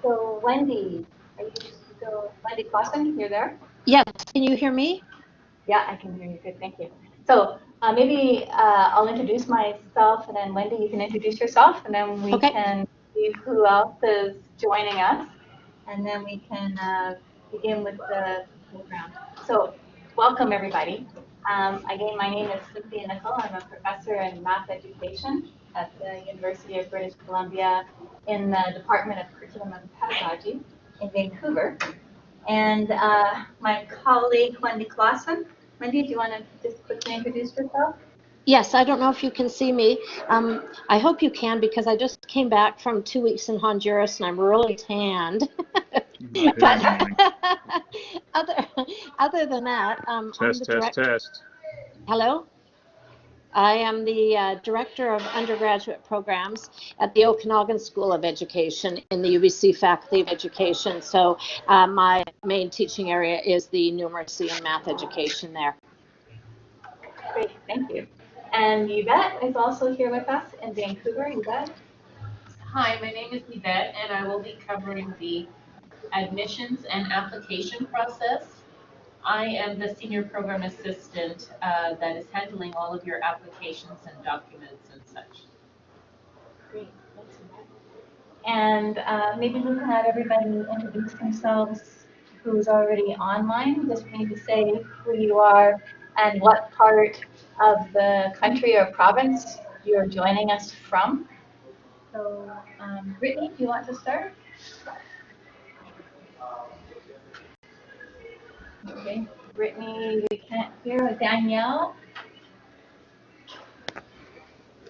So Wendy, are you still, Wendy Clausen, you're there? Yes, can you hear me? Yeah, I can hear you. Good, thank you. So maybe I'll introduce myself, and then Wendy, you can introduce yourself, and then we can see who else is joining us, and then we can begin with the program. So welcome, everybody. Again, my name is Cynthia Nicol. I'm a professor in math education at the University of British Columbia in the Department of Curriculum and Pedagogy in Vancouver. And my colleague, Wendy Clausen. Wendy, do you want to just quickly introduce yourself? Yes, I don't know if you can see me. I hope you can, because I just came back from 2 weeks in Honduras and I'm really tanned. But other than that, I'm the director. Hello? I am the Director of Undergraduate Programs at the Okanagan School of Education in the UBC Faculty of Education. So my main teaching area is the numeracy and math education there. Great, thank you. And Yvette is also here with us in Vancouver. Yvette? Hi, my name is Yvette, and I will be covering the admissions and application process. I am the senior program assistant that is handling all of your applications and documents and such. Great, thanks, Yvette. And maybe we can have everybody introduce themselves who's already online. Just maybe say who you are and what part of the country or province you're joining us from. So, Brittany, do you want to start? Okay, Brittany, we can't hear. Danielle?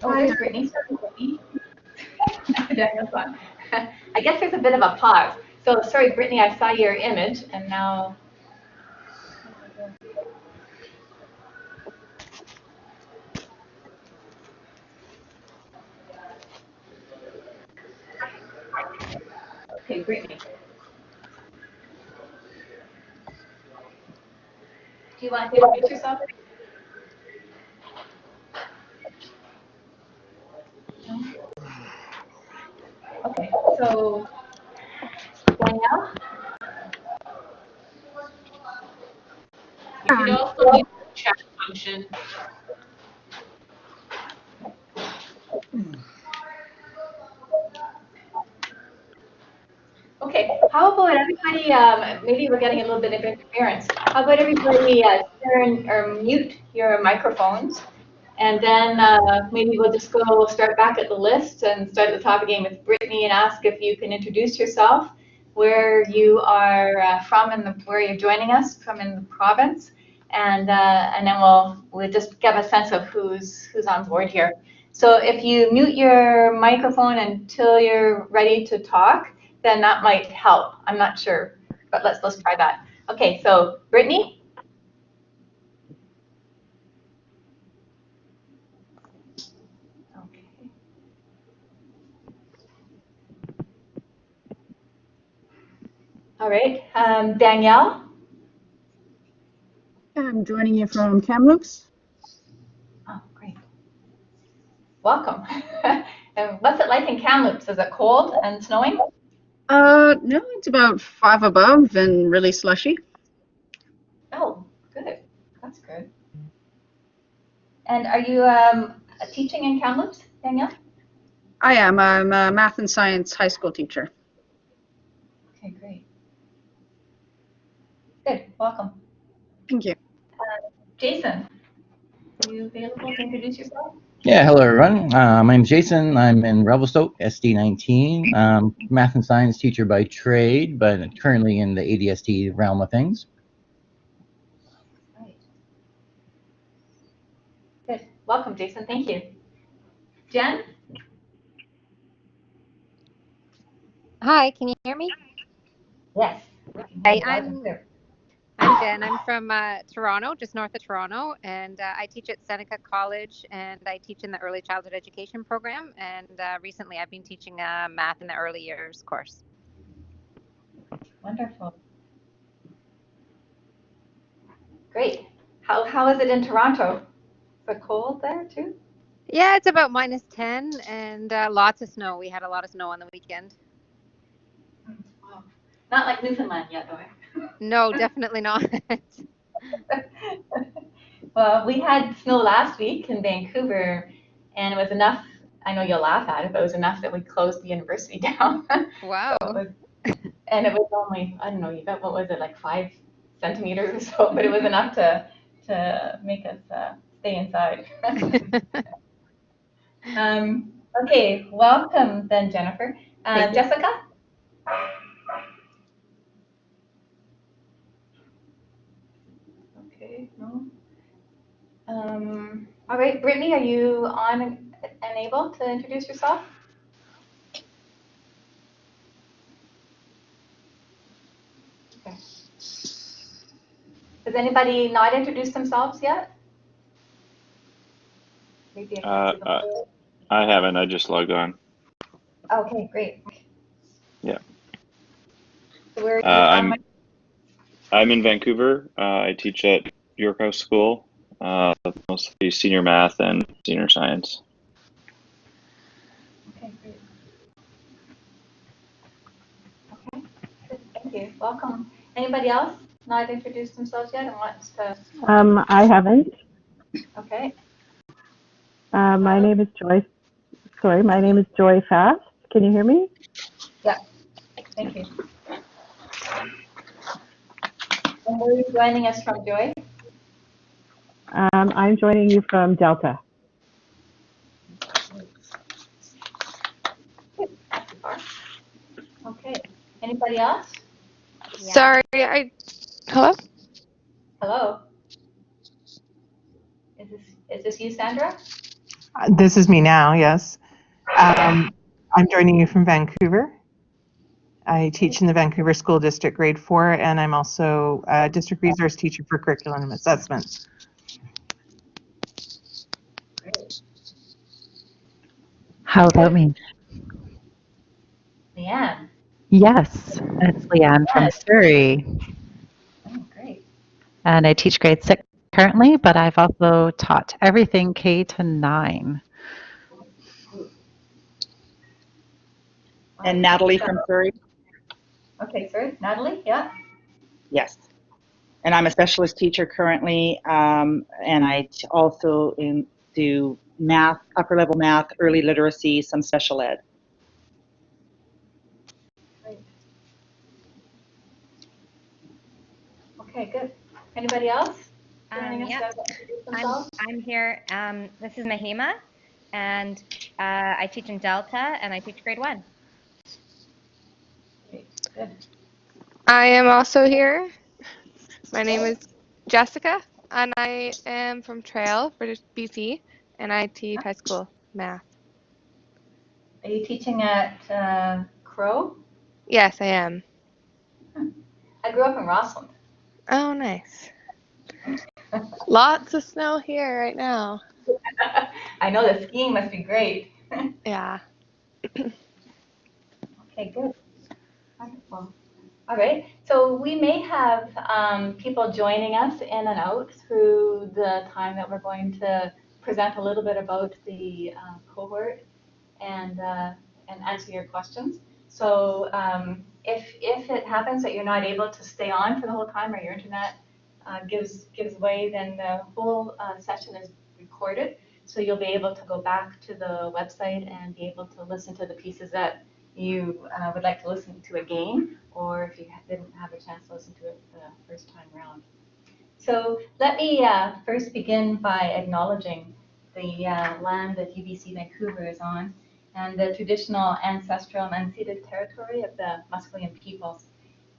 Oh, there's Brittany. Sorry, Brittany. Danielle's on. I guess there's a bit of a pause. So, sorry, Brittany, I saw your image, and now. Okay, Brittany. Do you want to introduce yourself? No? Okay, so Danielle? You could also use the chat function. Okay, how about everybody, maybe we're getting a little bit of interference. How about everybody turn or mute your microphones, and then maybe we'll just go start back at the list and start at the top again with Brittany and ask if you can introduce yourself, where you are from and where you're joining us from in the province, and then we'll just give a sense of who's on board here. So if you mute your microphone until you're ready to talk, then that might help. I'm not sure, but let's try that. Okay, so Brittany? Okay. All right, Danielle? I'm joining you from Kamloops. Oh, great. Welcome. And what's it like in Kamloops? Is it cold and snowing? No, it's about 5 above and really slushy. Oh, good. That's good. And are you teaching in Kamloops, Danielle? I am. I'm a math and science high school teacher. Okay, great. Good. Welcome. Thank you. Jason, are you available to introduce yourself? Yeah, hello everyone. My name's Jason. I'm in Revelstoke, SD19. Math and science teacher by trade, but currently in the ADST realm of things. Right. Good. Welcome, Jason. Thank you. Jen? Hi, can you hear me? Yes. Hi, I'm Jen. I'm from Toronto, just north of Toronto, and I teach at Seneca College, and I teach in the early childhood education program. And recently, I've been teaching math in the early years course. Wonderful. Great. How is it in Toronto? Is it cold there too? Yeah, it's about -10 and lots of snow. We had a lot of snow on the weekend. Not like Newfoundland yet, though. No, definitely not. Well, we had snow last week in Vancouver, and it was enough. I know you'll laugh at it, but it was enough that we closed the university down. Wow. And it was only, I don't know, what was it, like 5 centimeters or so, but it was enough to make us stay inside. Okay, welcome then, Jennifer. Jessica? Okay, no. All right, Brittany, are you on and able to introduce yourself? Okay. Has anybody not introduced themselves yet? Maybe I can see them. I haven't. I just logged on. Okay, great. Yeah. So where are you from? I'm in Vancouver. I teach at York House School, mostly senior math and senior science. Okay, great. Okay, good. Thank you. Welcome. Anybody else not introduced themselves yet and wants to? I haven't. Okay. My name is Joy. Sorry, my name is Joy Fast. Can you hear me? Yeah. Thank you. And where are you joining us from, Joy? I'm joining you from Delta. Okay. Anybody else? Sorry, hello? Hello. Is this you, Sandra? This is me now, yes. I'm joining you from Vancouver. I teach in the Vancouver School District Grade 4, and I'm also a district resource teacher for curriculum assessment. Great. How about me? Leanne. Yes, it's Leanne from Surrey, Oh, great. and I teach grade 6 currently, but I've also taught everything K to 9. And Natalie from Surrey. Okay, sorry, Natalie, yeah. Yes. And I'm a specialist teacher currently, and I also do math, upper level math, early literacy, some special ed. Great. Okay, good. Anybody else? Yeah, I'm here. This is Mahima, and I teach in Delta, and I teach grade 1. Great, good. I am also here. My name is Jessica, and I am from Trail, British BC, and I teach high school math. Are you teaching at Crow? Yes, I am. I grew up in Rossland. Oh, nice. Lots of snow here right now. I know the skiing must be great. Yeah. Okay, good. Wonderful. All right, so we may have people joining us in and out through the time that we're going to present a little bit about the cohort and answer your questions. So if it happens that you're not able to stay on for the whole time or your internet gives way, then the whole session is recorded. So you'll be able to go back to the website and be able to listen to the pieces that you would like to listen to again, or if you didn't have a chance to listen to it the first time around. So let me first begin by acknowledging the land that UBC Vancouver is on and the traditional, ancestral, and unceded territory of the Musqueam peoples.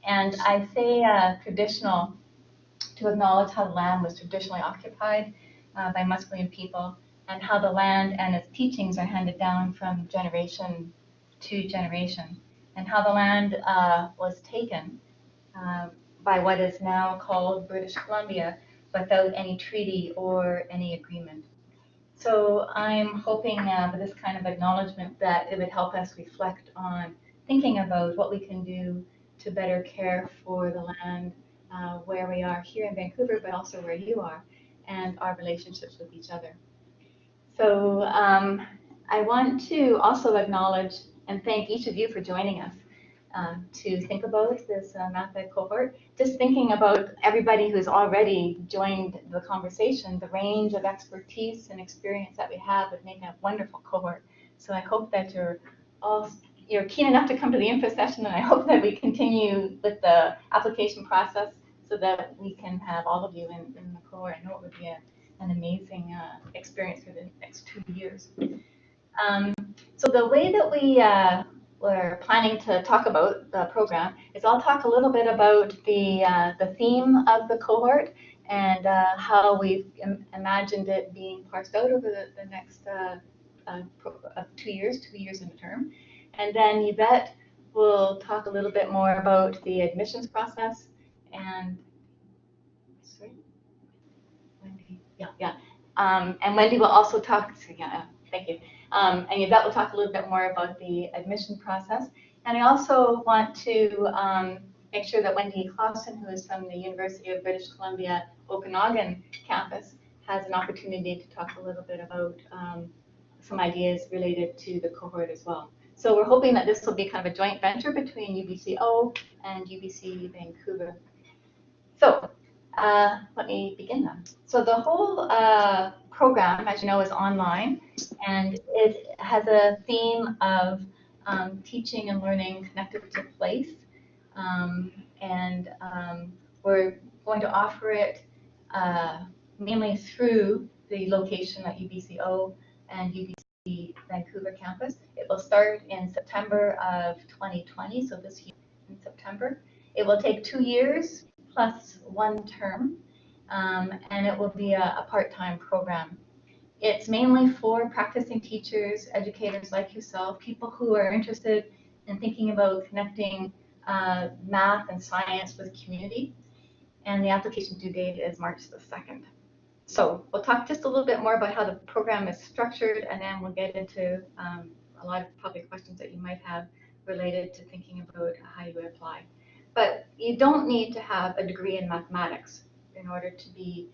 And I say traditional to acknowledge how the land was traditionally occupied by Musqueam people and how the land and its teachings are handed down from generation to generation, and how the land was taken by what is now called British Columbia without any treaty or any agreement. So I'm hoping with this kind of acknowledgement that it would help us reflect on thinking about what we can do to better care for the land where we are here in Vancouver, but also where you are, and our relationships with each other. So I want to also acknowledge and thank each of you for joining us. to think about this math ed cohort. Just thinking about everybody who's already joined the conversation, the range of expertise and experience that we have would make a wonderful cohort. So I hope that you're keen enough to come to the info session, and I hope that we continue with the application process so that we can have all of you in the cohort. I know it would be an amazing experience for the next 2 years. So the way that we're planning to talk about the program is I'll talk a little bit about the theme of the cohort and how we've imagined it being parsed out over the next 2 years, 2 years in a term. And then Yvette will talk a little bit more about the admissions process and, sorry, Wendy, yeah. And Wendy will also talk, so yeah, thank you. And Yvette will talk a little bit more about the admission process. And I also want to make sure that Wendy Clausen, who is from the University of British Columbia Okanagan campus, has an opportunity to talk a little bit about some ideas related to the cohort as well. So we're hoping that this will be kind of a joint venture between UBCO and UBC Vancouver. So let me begin then. So the whole program, as you know, is online, and it has a theme of teaching and learning connected to place. We're going to offer it mainly through the location at UBCO and UBC Vancouver campus. It will start in September of 2020, so this year in September. It will take 2 years plus 1 term, and it will be a part-time program. It's mainly for practicing teachers, educators like yourself, people who are interested in thinking about connecting math and science with community. And the application due date is March the 2nd. So we'll talk just a little bit more about how the program is structured, and then we'll get into a lot of probably questions that you might have related to thinking about how you would apply. But you don't need to have a degree in mathematics in order to be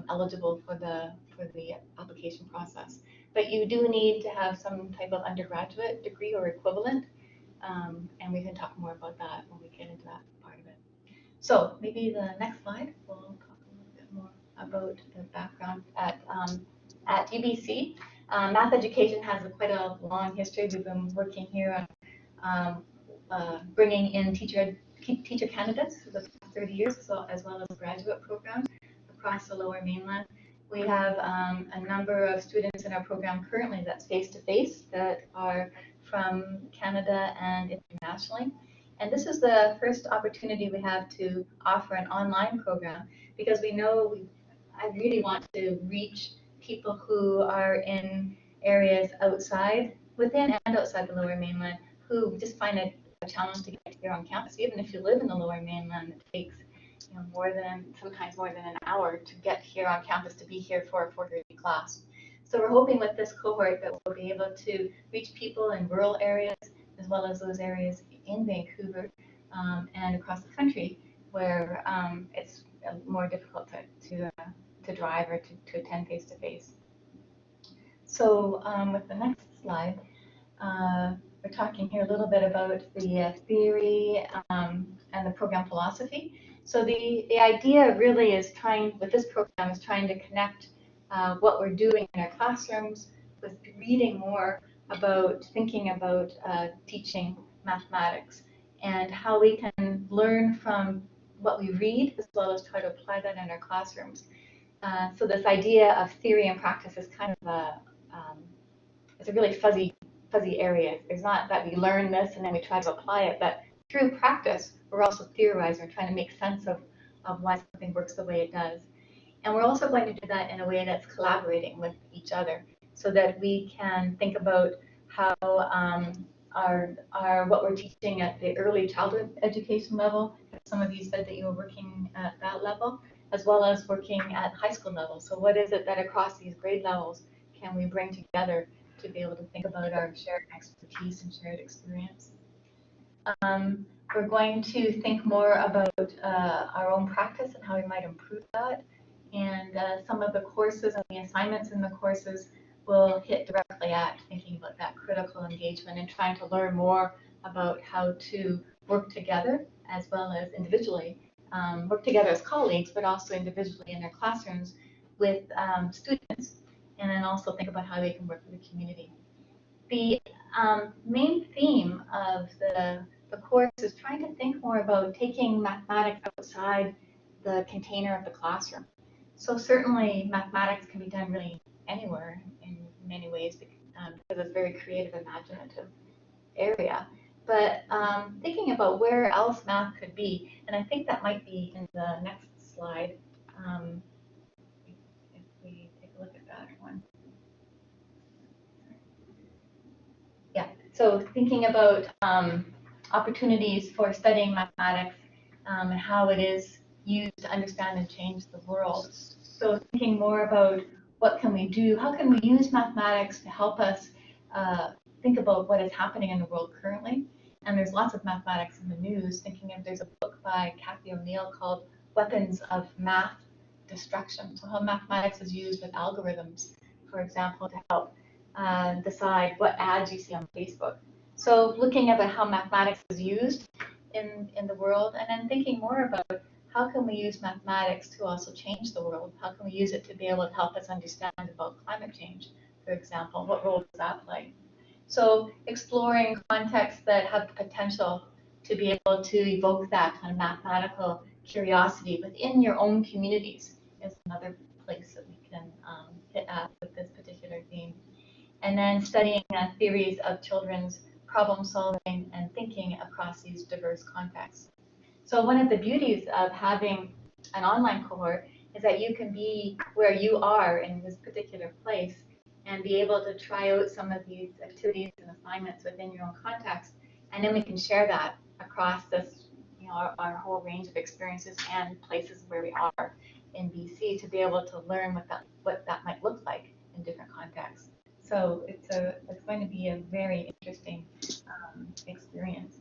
eligible for the application process. But you do need to have some type of undergraduate degree or equivalent, and we can talk more about that when we get into that part of it. So maybe the next slide, we'll talk a little bit more about the background at UBC. Math education has quite a long history. We've been working here on bringing in teacher candidates for the past 30 years, as well as graduate programs across the Lower Mainland. We have a number of students in our program currently that's face-to-face that are from Canada and internationally. And this is the first opportunity we have to offer an online program because we know I really want to reach people who are in areas within and outside the Lower Mainland, who just find it a challenge to get here on campus. Even if you live in the Lower Mainland, it takes sometimes more than an hour to get here on campus to be here for a 4:30 class. So we're hoping with this cohort that we'll be able to reach people in rural areas as well as those areas in Vancouver and across the country where it's more difficult to drive or to attend face-to-face. So with the next slide, we're talking here a little bit about the theory and the program philosophy. So the idea really is with this program is trying to connect what we're doing in our classrooms with reading more about thinking about teaching mathematics and how we can learn from what we read as well as try to apply that in our classrooms. So this idea of theory and practice is kind of it's a really fuzzy area. It's not that we learn this and then we try to apply it, but through practice, we're also theorizing, we're trying to make sense of why something works the way it does. And we're also going to do that in a way that's collaborating with each other so that we can think about how what we're teaching at the early childhood education level, some of you said that you were working at that level, as well as working at high school level. So what is it that across these grade levels can we bring together to be able to think about our shared expertise and shared experience? We're going to think more about our own practice and how we might improve that. And some of the courses and the assignments in the courses will hit directly at thinking about that critical engagement and trying to learn more about how to work together as well as individually, work together as colleagues, but also individually in their classrooms with students, and then also think about how they can work with the community. The main theme of the course is trying to think more about taking mathematics outside the container of the classroom. So certainly mathematics can be done really anywhere in many ways because it's a very creative, imaginative area. But thinking about where else math could be, and I think that might be in the next slide. If we take a look at that one. Yeah, so thinking about opportunities for studying mathematics and how it is used to understand and change the world. So thinking more about what can we do, how can we use mathematics to help us think about what is happening in the world currently. And there's lots of mathematics in the news. Thinking of, there's a book by Kathy O'Neill called Weapons of Math Destruction. So how mathematics is used with algorithms, for example, to help decide what ads you see on Facebook. So looking at how mathematics is used in the world, and then thinking more about how can we use mathematics to also change the world? How can we use it to be able to help us understand about climate change, for example? What role does that play? So exploring contexts that have the potential to be able to evoke that kind of mathematical curiosity within your own communities is another place that we can hit at with this particular theme. And then studying theories of children's problem solving and thinking across these diverse contexts. So one of the beauties of having an online cohort is that you can be where you are in this particular place and be able to try out some of these activities and assignments within your own context, and then we can share that across this, our whole range of experiences and places where we are in BC to be able to learn what that might look like in different contexts. So it's going to be a very interesting experience.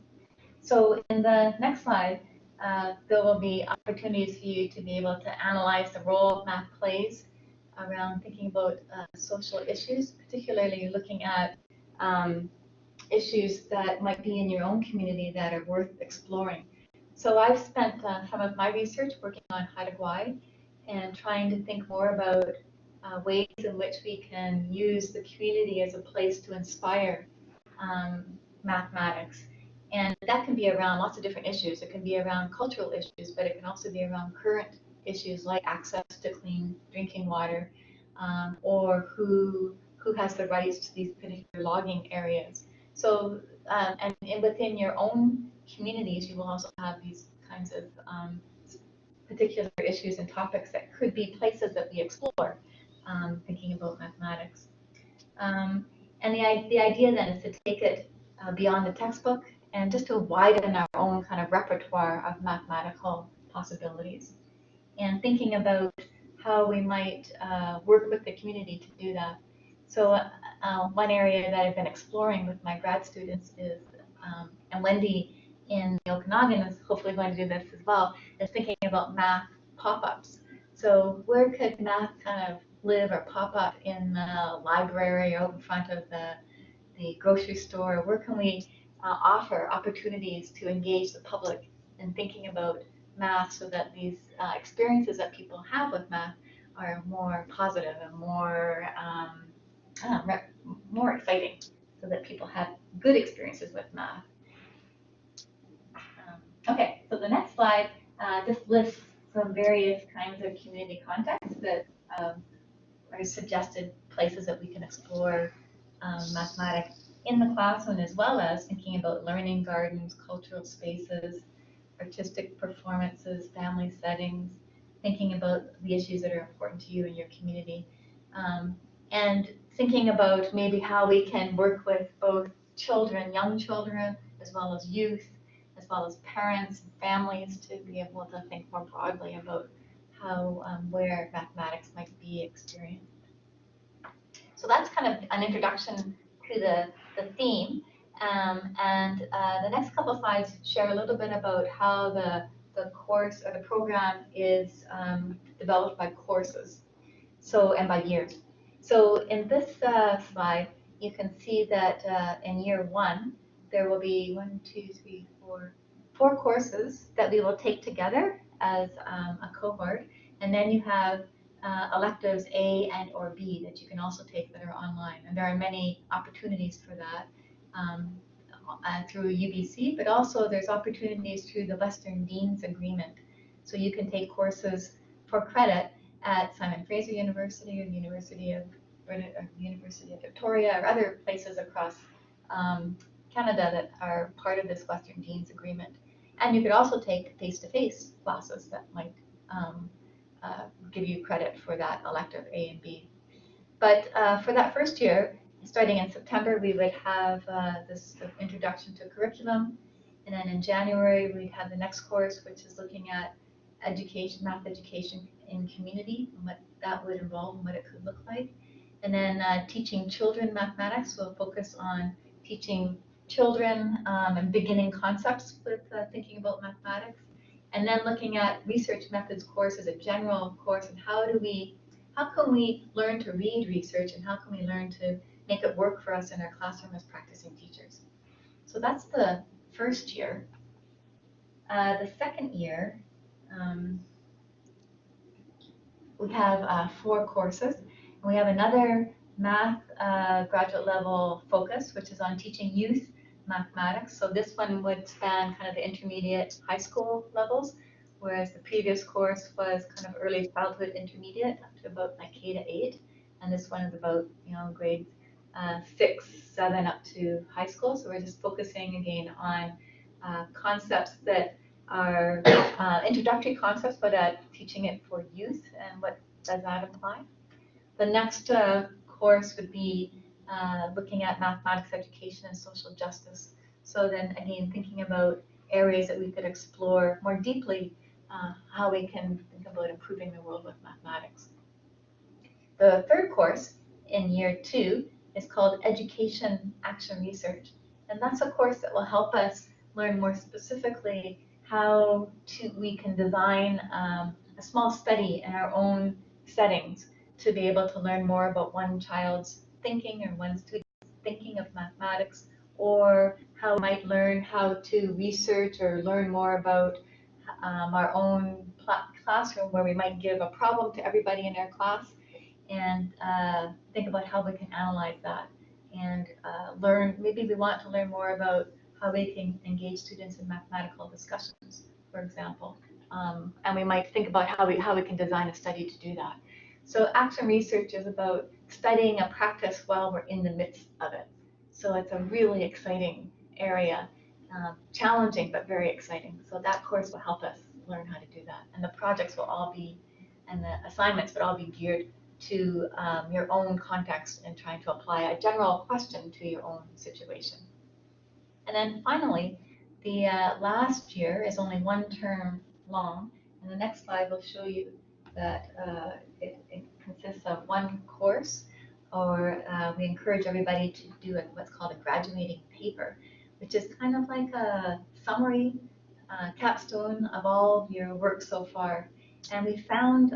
So in the next slide, there will be opportunities for you to be able to analyze the role math plays around thinking about social issues, particularly looking at issues that might be in your own community that are worth exploring. So I've spent some of my research working on Haida Gwaii and trying to think more about ways in which we can use the community as a place to inspire mathematics. And that can be around lots of different issues. It can be around cultural issues, but it can also be around current issues like access to clean drinking water, or who has the rights to these particular logging areas. So, and within your own communities, you will also have these kinds of particular issues and topics that could be places that we explore, thinking about mathematics. And the idea then is to take it beyond the textbook and just to widen our own kind of repertoire of mathematical possibilities. And thinking about how we might work with the community to do that. So one area that I've been exploring with my grad students is, and Wendy in the Okanagan is hopefully going to do this as well, is thinking about math pop-ups. So where could math kind of live or pop up in the library or out in front of the grocery store? Where can we offer opportunities to engage the public in thinking about math so that these experiences that people have with math are more positive and more more exciting, so that people have good experiences with math. Okay, so the next slide just lists some various kinds of community contexts that are suggested places that we can explore mathematics in the classroom, as well as thinking about learning gardens, cultural spaces, artistic performances, family settings, thinking about the issues that are important to you in your community, and thinking about maybe how we can work with both children, young children, as well as youth, as well as parents and families, to be able to think more broadly about how, where mathematics might be experienced. So that's kind of an introduction to the theme. And the next couple of slides share a little bit about how the course or the program is developed by courses, so, and by years. So in this slide, you can see that in year one, there will be four courses that we will take together as a cohort, and then you have electives A and or B that you can also take that are online, and there are many opportunities for that through UBC, but also there's opportunities through the Western Dean's Agreement. So you can take courses for credit at Simon Fraser University or the University of Victoria or other places across Canada that are part of this Western Dean's Agreement. And you could also take face-to-face classes that might give you credit for that elective A and B. But for that first year, starting in September, we would have this introduction to curriculum. And then in January, we'd have the next course, which is looking at education, math education in community, and what that would involve and what it could look like. And then teaching children mathematics, we'll focus on teaching children and beginning concepts with thinking about mathematics. And then looking at research methods course as a general course, and how can we learn to read research, and how can we learn to make it work for us in our classroom as practicing teachers. So that's the first year. The second year, we have 4 courses. And we have another math graduate level focus, which is on teaching youth mathematics. So this one would span kind of the intermediate high school levels, whereas the previous course was kind of early childhood intermediate up to about like K to 8. And this one is about, grades 6, 7 up to high school. So we're just focusing again on concepts that are introductory concepts, but teaching it for youth, and what does that imply. The next course would be looking at mathematics education and social justice. So then again, thinking about areas that we could explore more deeply, how we can think about improving the world with mathematics. The third course in year 2 is called Education Action Research. And that's a course that will help us learn more specifically how we can design a small study in our own settings to be able to learn more about one child's thinking or one student's thinking of mathematics, or how we might learn how to research or learn more about our own classroom, where we might give a problem to everybody in our class and think about how we can analyze that and maybe we want to learn more about how we can engage students in mathematical discussions, for example. And we might think about how we can design a study to do that. So action research is about studying a practice while we're in the midst of it. So it's a really exciting area, challenging but very exciting. So that course will help us learn how to do that. And the projects will all be, and the assignments would all be geared to your own context and trying to apply a general question to your own situation. And then finally, the last year is only 1 term long, and the next slide will show you that it consists of 1 course, or we encourage everybody to do what's called a graduating paper, which is kind of like a summary capstone of all of your work so far. And we found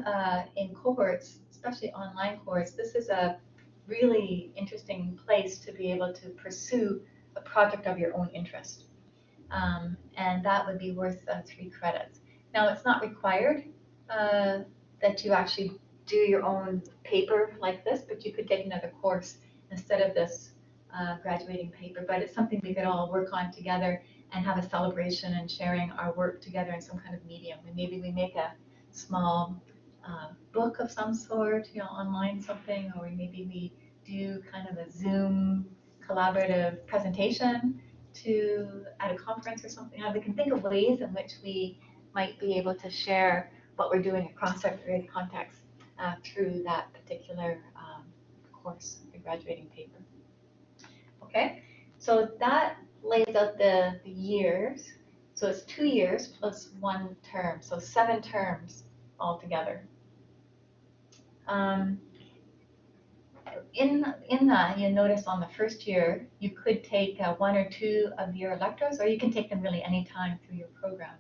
in cohorts, especially online cohorts, this is a really interesting place to be able to pursue a project of your own interest. And that would be worth 3 credits. Now, it's not required that you actually do your own paper like this, but you could take another course instead of this graduating paper. But it's something we could all work on together and have a celebration and sharing our work together in some kind of medium. And maybe we make a small book of some sort, online something, or maybe we do kind of a Zoom collaborative presentation at a conference or something. We can think of ways in which we might be able to share what we're doing across our various contexts through that particular course, the graduating paper. Okay, so that lays out the years. So it's 2 years plus 1 term, so 7 terms altogether. In that, you notice on the first year, you could take 1 or 2 of your electives, or you can take them really any time through your program.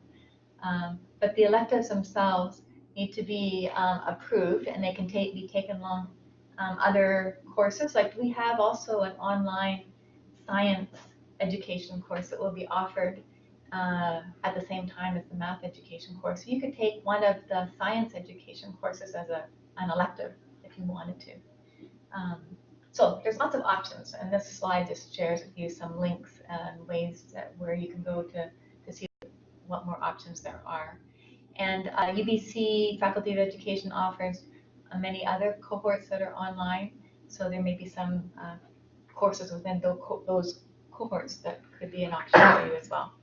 But the electives themselves need to be approved, and they can be taken along other courses. Like we have also an online science education course that will be offered at the same time as the math education course. So you could take one of the science education courses as an elective if you wanted to. So there's lots of options, and this slide just shares with you some links and ways where you can go to see what more options there are. And UBC Faculty of Education offers many other cohorts that are online, so there may be some courses within those cohorts that could be an option for you as well.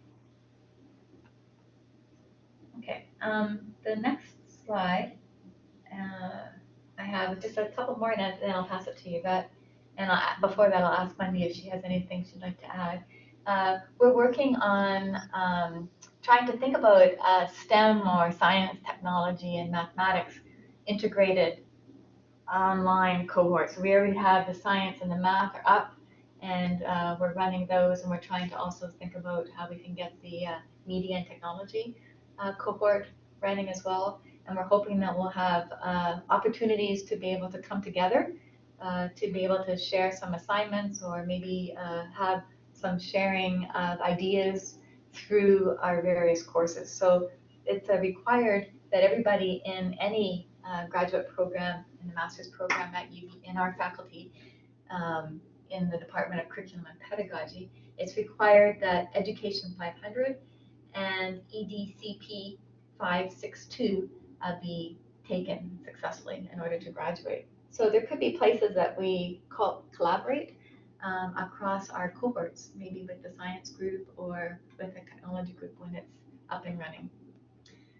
Okay, the next slide, I have just a couple more, and then I'll pass it to Yvette. And before that, I'll ask Wendy if she has anything she'd like to add. We're working on trying to think about STEM or science, technology, and mathematics integrated online cohorts. So we already have the science and the math are up, and we're running those, and we're trying to also think about how we can get the media and technology cohort running as well. And we're hoping that we'll have opportunities to be able to come together, to be able to share some assignments, or maybe have some sharing of ideas through our various courses. So it's required that everybody in any graduate program, in the master's program at UB, in our faculty, in the Department of Curriculum and Pedagogy, it's required that Education 500 and EDCP 562 be taken successfully in order to graduate. So there could be places that we collaborate across our cohorts, maybe with the science group or with the technology group when it's up and running.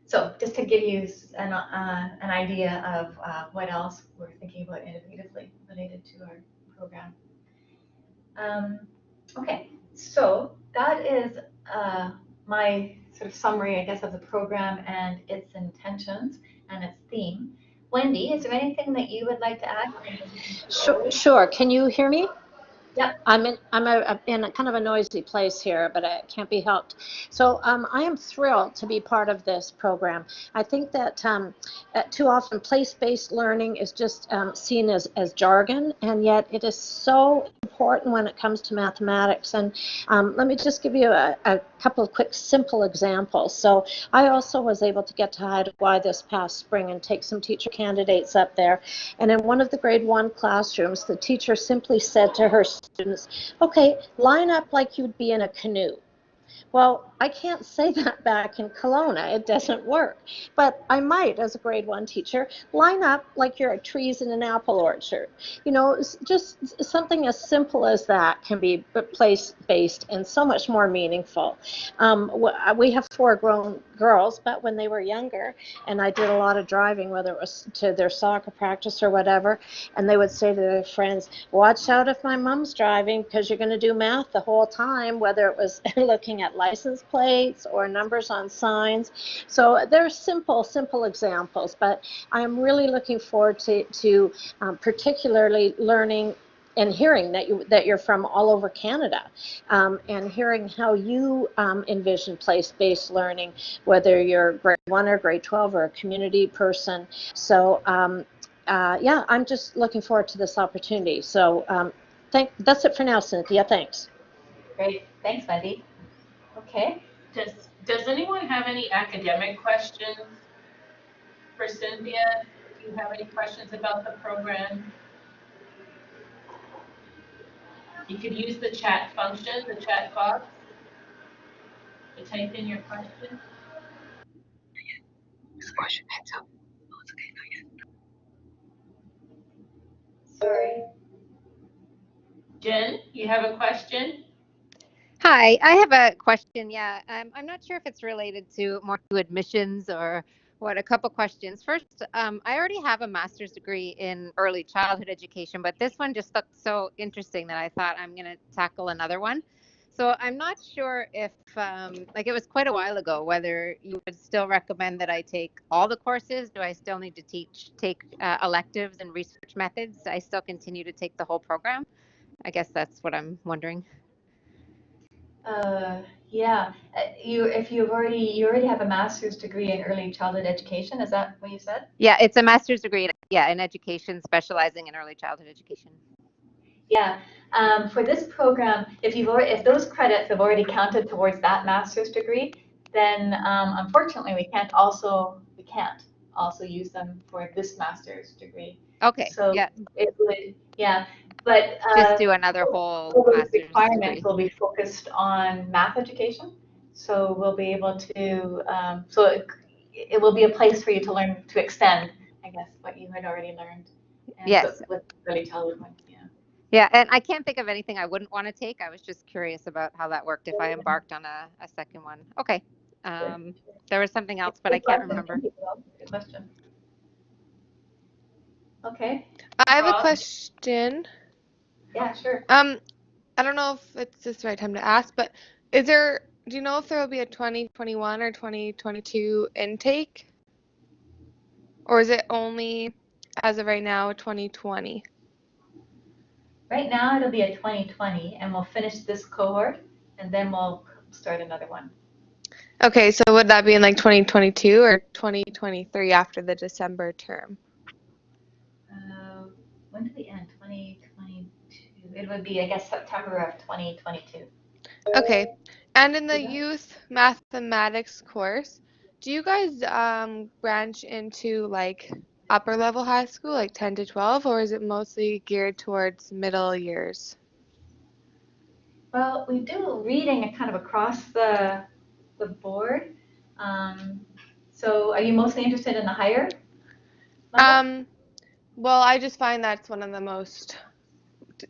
So just to give you an idea of what else we're thinking about innovatively related to our program. Okay, so that is my sort of summary, I guess, of the program and its intentions and its theme. Wendy, is there anything that you would like to add? Sure. Can you hear me? Yep. I'm in a kind of a noisy place here, but it can't be helped. So I am thrilled to be part of this program. I think that too often place-based learning is just seen as jargon, and yet it is so important when it comes to mathematics. And let me just give you a couple of quick, simple examples. So I also was able to get to Haida Gwaii this past spring and take some teacher candidates up there. And in one of the grade 1 classrooms, the teacher simply said to her students, okay, line up like you'd be in a canoe. Well, I can't say that back in Kelowna. It doesn't work. But I might, as a grade 1 teacher, line up like you're at trees in an apple orchard. You know, just something as simple as that can be place-based and so much more meaningful. We have 4 grown girls, but when they were younger, and I did a lot of driving, whether it was to their soccer practice or whatever, and they would say to their friends, watch out if my mom's driving, because you're going to do math the whole time, whether it was looking at license plates or numbers on signs. So they're simple examples, but I'm really looking forward to particularly learning and hearing that you're from all over Canada, and hearing how you envision place-based learning, whether you're grade 1 or grade 12 or a community person. So yeah, I'm just looking forward to this opportunity. So that's it for now, Cynthia. Thanks. Great. Thanks, Wendy. Okay. Does anyone have any academic questions for Cynthia? Do you have any questions about the program? You can use the chat function, the chat box, to type in your question. Question, heads up. Oh, it's okay, not yet. Sorry. Jen, you have a question? Hi, I have a question. Yeah, I'm not sure if it's related more to admissions or what. A couple questions. First, I already have a master's degree in early childhood education, but this one just looked so interesting that I thought I'm going to tackle another one. So I'm not sure if, like it was quite a while ago, whether you would still recommend that I take all the courses. Do I still need to take electives and research methods? I still continue to take the whole program? I guess that's what I'm wondering. Yeah, you already have a master's degree in early childhood education. Is that what you said? Yeah, it's a master's degree, in education, specializing in early childhood education. Yeah. For this program, if those credits have already counted towards that master's degree, then unfortunately we can't also use them for this master's degree. Okay. So Yeah. it would, yeah. But Just do another whole those master's requirements degree. will be focused on math education. So we'll be able to, so it will be a place for you to learn to extend, I guess, what you had already learned. And Yes. so with early childhood ones, yeah. Yeah, and I can't think of anything I wouldn't want to take. I was just curious about how that worked if I embarked on a second one. Okay. There was something else, but I can't remember. Good question. Okay. I have a Rob? question. Yeah, sure. I don't know if it's just the right time to ask, but do you know if there will be a 2021 or 2022 intake? Or is it only, as of right now, 2020? Right now it'll be a 2020, and we'll finish this cohort, and then we'll start another one. Okay, so would that be in like 2022 or 2023 after the December term? When do we end? 2022. It would be, I guess, September of 2022. Okay. And in the youth mathematics course, do you guys branch into like upper level high school, like 10 to 12, or is it mostly geared towards middle years? Well, we do reading kind of across the board. So are you mostly interested in the higher level? Well, I just find that's one of the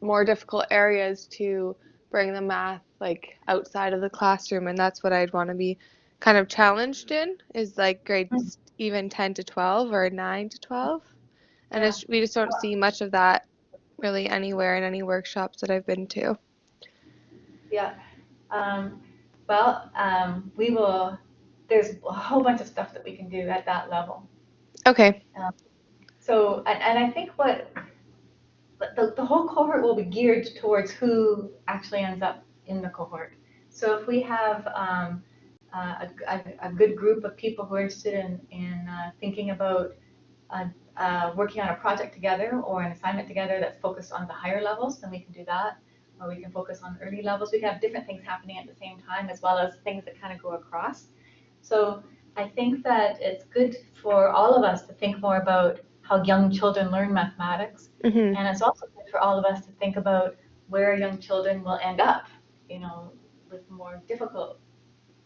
more difficult areas to bring the math like outside of the classroom, and that's what I'd want to be kind of challenged in, is like grades even 10 to 12 or 9 to 12. And we just don't see much of that really anywhere in any workshops that I've been to. Yeah. We will, there's a whole bunch of stuff that we can do at that level. Okay. And I think the whole cohort will be geared towards who actually ends up in the cohort. So if we have a good group of people who are interested in thinking about working on a project together or an assignment together that's focused on the higher levels, then we can do that. Or we can focus on early levels. We can have different things happening at the same time, as well as things that kind of go across. So I think that it's good for all of us to think more about how young children learn mathematics. Mm-hmm. And it's also good for all of us to think about where young children will end up, with more difficult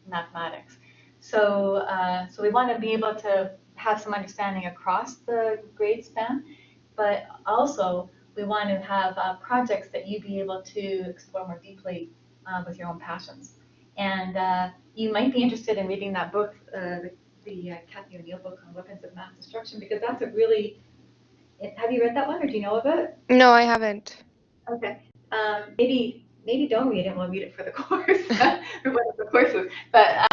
mathematics. So we want to be able to have some understanding across the grade span, but also we want to have projects that you be able to explore more deeply with your own passions. And you might be interested in reading that book, the Kathy O'Neill book on weapons of math destruction, because that's a really, have you read that one or do you know of it? No, I haven't. Okay. Maybe don't read it. We'll read it for the course, for one of the courses. But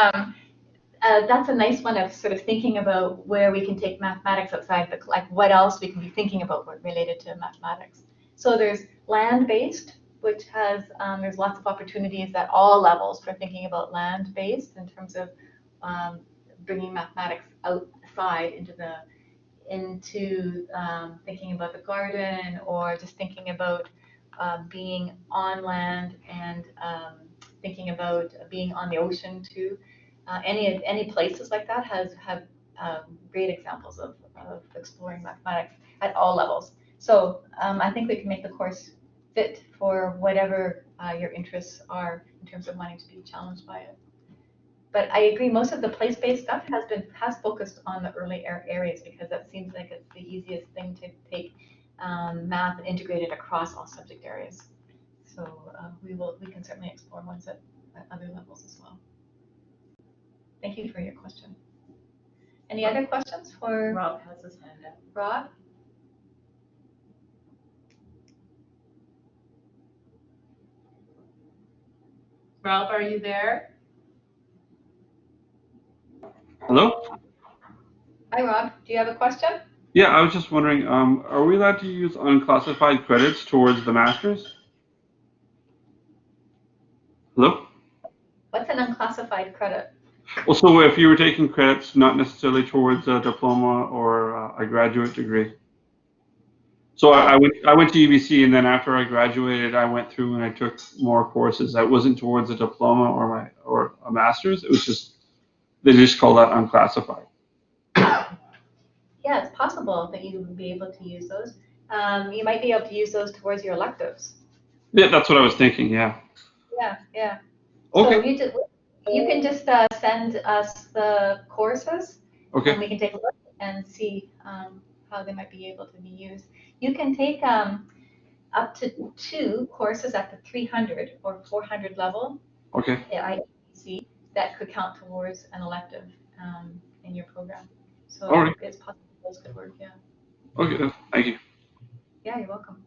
that's a nice one of sort of thinking about where we can take mathematics outside, like what else we can be thinking about related to mathematics. So there's land-based, which has, there's lots of opportunities at all levels for thinking about land-based in terms of bringing mathematics outside into thinking about the garden, or just thinking about being on land, and thinking about being on the ocean too. Any places like that have great examples of exploring mathematics at all levels. So I think we can make the course fit for whatever your interests are in terms of wanting to be challenged by it. But I agree, most of the place-based stuff has focused on the early areas, because that seems like it's the easiest thing to take math and integrate it across all subject areas. So we can certainly explore ones at other levels as well. Thank you for your question. Any other questions for Rob has his hand up. Rob? Rob, are you there? Hello? Hi, Rob. Do you have a question? Yeah, I was just wondering, are we allowed to use unclassified credits towards the master's? Hello? What's an unclassified credit? Well, so if you were taking credits not necessarily towards a diploma or a graduate degree. So I went to UBC, and then after I graduated, I went through and I took more courses. That wasn't towards a diploma or a master's. It was just, they just call that unclassified. Yeah, it's possible that you would be able to use those. You might be able to use those towards your electives. Yeah, that's what I was thinking. Yeah. Yeah, yeah. Okay. So you can just send us the courses, Okay. and we can take a look and see how they might be able to be used. You can take up to 2 courses at the 300 or 400 level. Okay. At IBC that could count towards an elective in your program. So All right. it's possible those could work. Yeah. Okay. Then. Thank you. Yeah, you're welcome.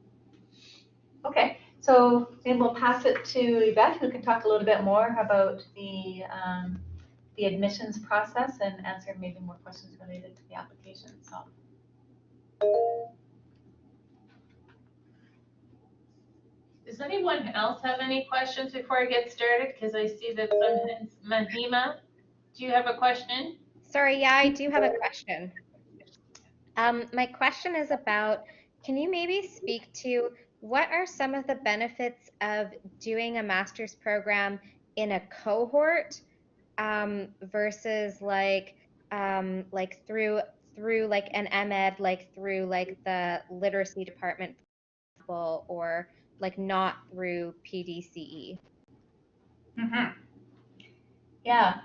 Okay, so then we'll pass it to Yvette, who can talk a little bit more about the admissions process and answer maybe more questions related to the application itself. Does anyone else have any questions before I get started? Because I see that sometimes, Mahima, do you have a question? Sorry, yeah, I do have a question. My question is about, can you maybe speak to what are some of the benefits of doing a master's program in a cohort versus like through like an MEd, like through like the literacy department or like not through PDCE? Mm-hmm. Yeah,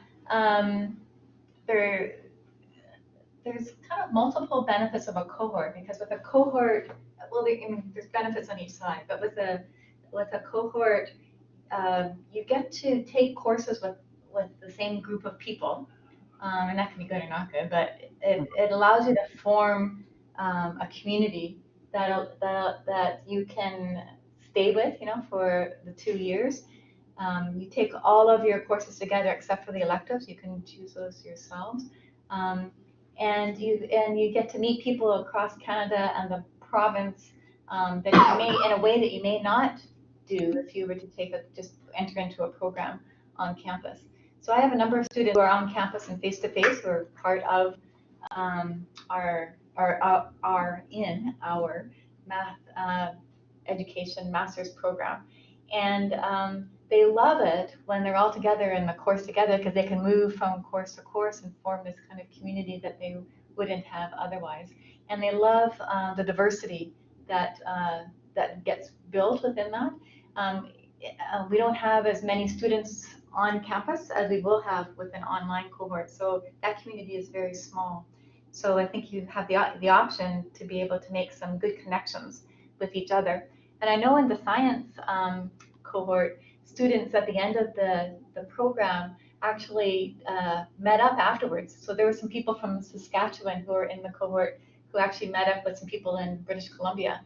there's kind of multiple benefits of a cohort, because with a cohort, well, there's benefits on each side, but with a cohort, you get to take courses with the same group of people, and that can be good or not good, but it allows you to form a community that you can stay with, for the 2 years. You take all of your courses together except for the electives. You can choose those yourselves. And you get to meet people across Canada and the province that you may, in a way that you may not do if you were to just enter into a program on campus. So I have a number of students who are on campus and face-to-face who are part of are in our math education master's program. And they love it when they're all together in the course together, because they can move from course to course and form this kind of community that they wouldn't have otherwise. And they love the diversity that gets built within that. We don't have as many students on campus as we will have with an online cohort, so that community is very small. So I think you have the option to be able to make some good connections with each other. And I know in the science cohort, students at the end of the program actually met up afterwards. So there were some people from Saskatchewan who were in the cohort who actually met up with some people in British Columbia.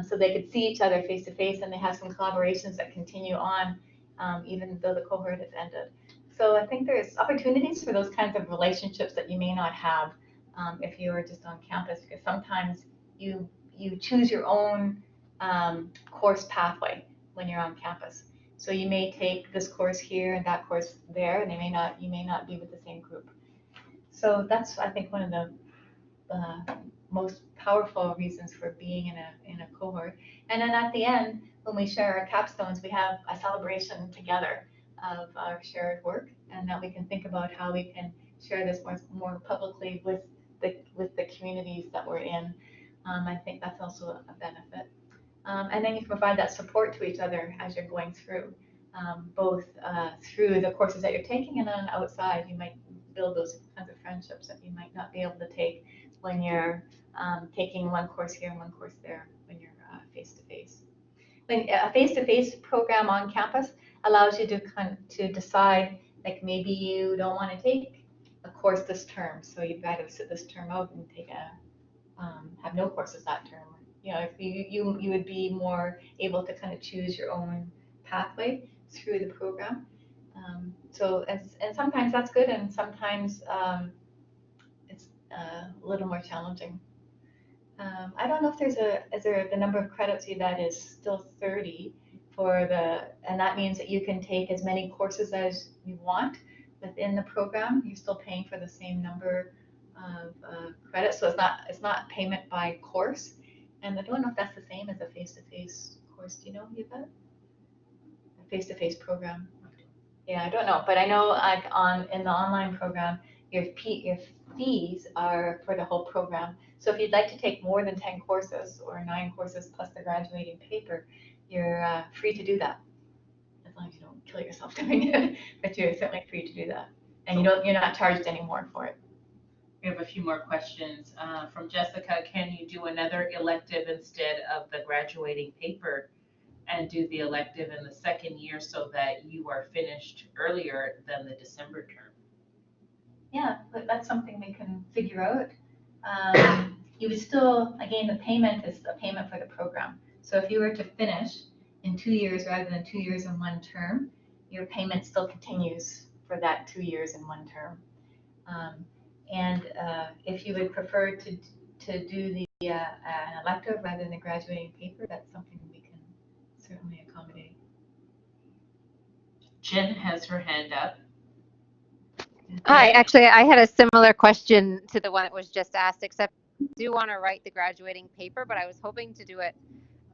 So they could see each other face to face, and they have some collaborations that continue on even though the cohort has ended. So I think there's opportunities for those kinds of relationships that you may not have if you were just on campus, because sometimes you choose your own course pathway when you're on campus. So you may take this course here and that course there, and you may not be with the same group. So that's, I think, one of the most powerful reasons for being in a cohort. And then at the end, when we share our capstones, we have a celebration together of our shared work, and that we can think about how we can share this more publicly with the communities that we're in. I think that's also a benefit. And then you provide that support to each other as you're going through, both through the courses that you're taking, and then outside you might build those kinds of friendships that you might not be able to take when you're taking one course here and one course there when you're face-to-face. When a face-to-face program on campus allows you to decide, like maybe you don't want to take a course this term, so you've got to sit this term out and take have no courses that term. If you would be more able to kind of choose your own pathway through the program. And sometimes that's good, and sometimes it's a little more challenging. I don't know if is there the number of credits that is still 30 and that means that you can take as many courses as you want within the program. You're still paying for the same number of credits, so it's not payment by course. And I don't know if that's the same as a face-to-face course. Do you know, Yvette? A face-to-face program. Yeah, I don't know, but I know like in the online program, your fees are for the whole program. So if you'd like to take more than 10 courses or 9 courses plus the graduating paper, you're free to do that, as long as you don't kill yourself doing it. But you're certainly free to do that, and you're not charged anymore for it. We have a few more questions from Jessica. Can you do another elective instead of the graduating paper and do the elective in the second year so that you are finished earlier than the December term? Yeah, but that's something we can figure out. You would still, again, the payment is a payment for the program. So if you were to finish in 2 years rather than 2 years in one term, your payment still continues for that 2 years in one term. And if you would prefer to do an elective rather than the graduating paper, that's something we can certainly accommodate. Jen has her hand up. Hi, actually, I had a similar question to the one that was just asked, except I do want to write the graduating paper, but I was hoping to do it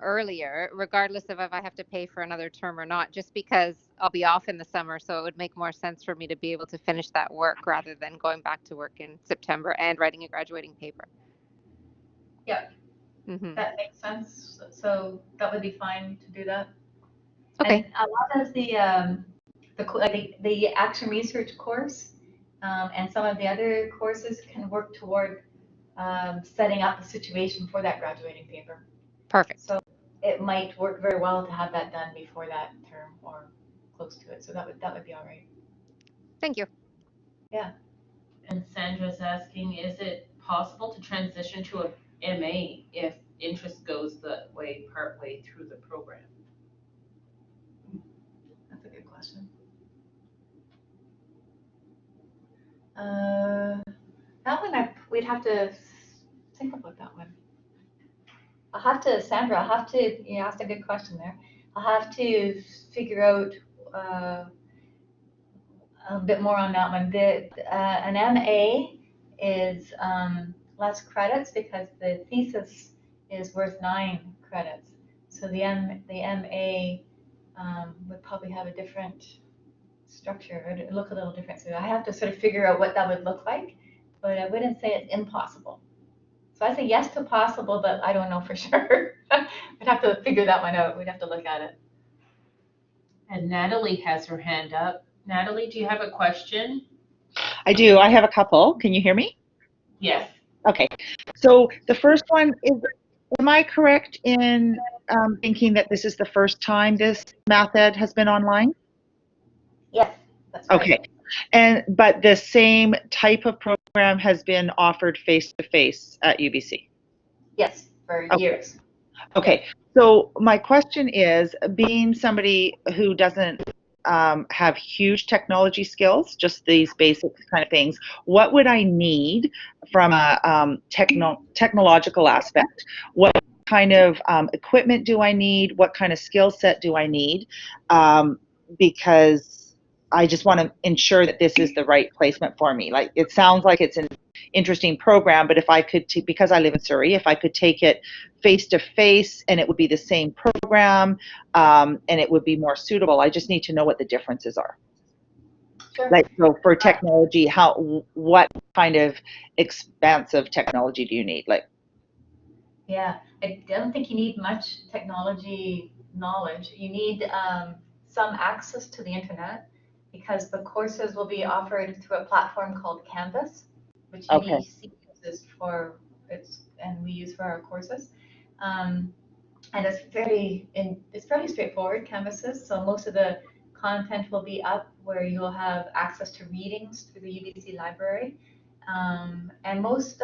earlier, regardless of if I have to pay for another term or not, just because I'll be off in the summer, so it would make more sense for me to be able to finish that work rather than going back to work in September and writing a graduating paper. Yeah, that makes sense. So that would be fine to do that. Okay. And a lot of the action research course and some of the other courses can work toward setting up a situation for that graduating paper. Perfect. So it might work very well to have that done before that term or close to it. So that would be all right. Thank you. Yeah. And Sandra's asking, is it possible to transition to a MA if interest goes the way partway through the program? That's a good question. That one we'd have to think about that one. Sandra, you asked a good question there. I'll have to figure out a bit more on that one. An MA is less credits because the thesis is worth 9 credits. So the MA would probably have a different structure, or it'd look a little different. So I have to sort of figure out what that would look like, but I wouldn't say it's impossible. So I say yes to possible, but I don't know for sure. We'd have to figure that one out. We'd have to look at it. And Natalie has her hand up. Natalie, do you have a question? I do. I have a couple. Can you hear me? Yes. Okay. So the first one is, am I correct in thinking that this is the first time this Math Ed has been online? Yes, that's right. Okay. But the same type of program has been offered face-to-face at UBC? Yes, for years. Okay. So my question is, being somebody who doesn't have huge technology skills, just these basic kind of things, what would I need from a technological aspect? What kind of equipment do I need? What kind of skill set do I need? Because I just want to ensure that this is the right placement for me. Like, it sounds like it's an interesting program, but if I could, because I live in Surrey, if I could take it face to face and it would be the same program and it would be more suitable, I just need to know what the differences are. Sure. Like, so for technology, what kind of expansive technology do you need? Like, yeah, I don't think you need much technology knowledge. You need some access to the internet, because the courses will be offered through a platform called Canvas, which UBC uses and we use for our courses. And it's fairly straightforward, Canvas is. So most of the content will be up where you'll have access to readings through the UBC library. And most,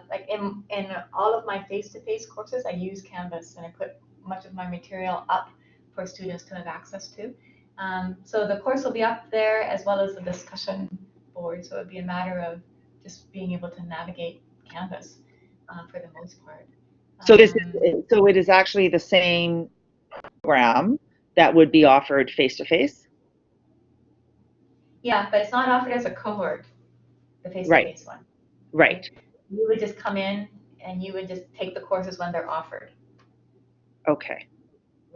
like in all of my face-to-face courses, I use Canvas, and I put much of my material up for students to have access to. So the course will be up there, as well as the discussion board. So it would be a matter of just being able to navigate Canvas for the most part. So it is actually the same program that would be offered face-to-face? Yeah, but it's not offered as a cohort, the face-to-face one. Right. You would just come in and you would just take the courses when they're offered. Okay.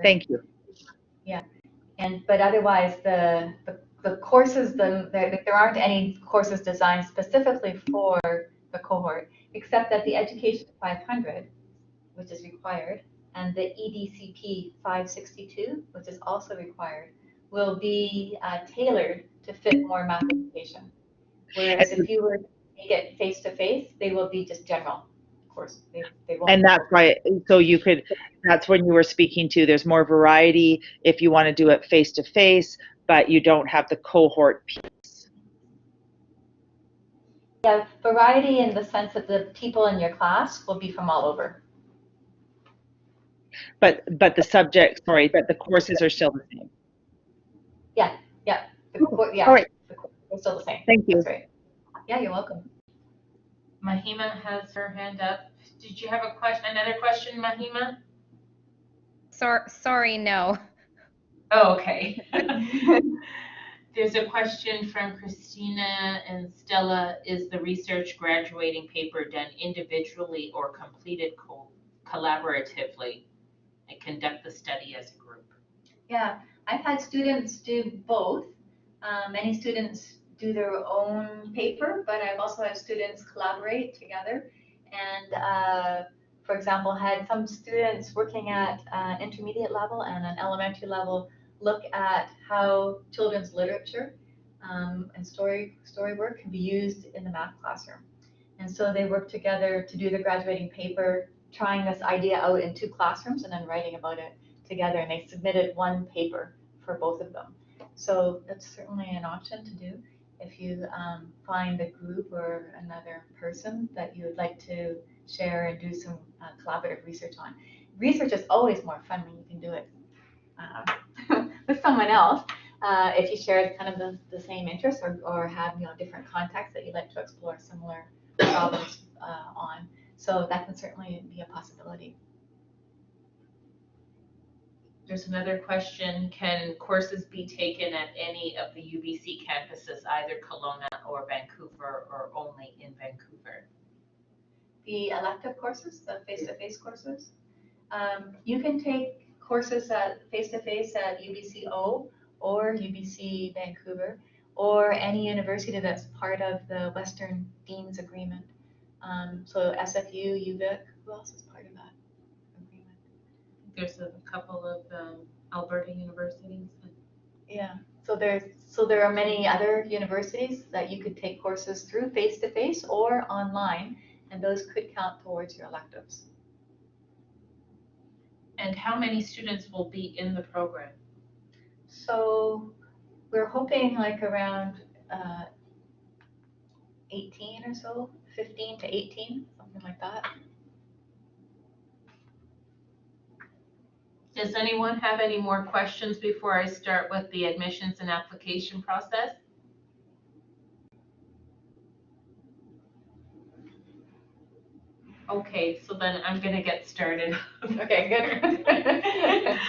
Thank you. Yeah. But otherwise, the courses, there aren't any courses designed specifically for the cohort, except that the Education 500, which is required, and the EDCP 562, which is also required, will be tailored to fit more math education. Whereas if you were to make it face-to-face, they will be just general course. They won't. And that's why, so you could, that's when you were speaking to, there's more variety if you want to do it face to face, but you don't have the cohort piece. Yeah, variety in the sense that the people in your class will be from all over. But the subject, sorry, but the courses are still the same. Yeah, yeah. Yeah, all right. The courses are still the same. Thank you. That's right. Yeah, you're welcome. Mahima has her hand up. Did you have a question? Another question, Mahima? Sorry, no. Oh, okay. There's a question from Christina and Stella. Is the research graduating paper done individually or completed collaboratively, and conduct the study as a group? Yeah, I've had students do both. Many students do their own paper, but I've also had students collaborate together. And for example, had some students working at an intermediate level and an elementary level look at how children's literature and story work can be used in the math classroom. And so they worked together to do the graduating paper, trying this idea out in 2 classrooms and then writing about it together. And they submitted 1 paper for both of them. So that's certainly an option to do if you find a group or another person that you would like to share and do some collaborative research on. Research is always more fun when you can do it with someone else. If you share kind of the same interests or have different contacts that you'd like to explore similar problems on. So that can certainly be a possibility. There's another question. Can courses be taken at any of the UBC campuses, either Kelowna or Vancouver, or only in Vancouver? The elective courses, the face-to-face courses, you can take courses at face-to-face at UBCO or UBC Vancouver, or any university that's part of the Western Dean's Agreement. So SFU, UVic, who else is part of that agreement? There's a couple of Alberta universities. Yeah, so there are many other universities that you could take courses through face-to-face or online, and those could count towards your electives. And how many students will be in the program? So we're hoping like around 18 or so, 15 to 18, something like that. Does anyone have any more questions before I start with the admissions and application process? Okay, so then I'm going to get started. Okay, good.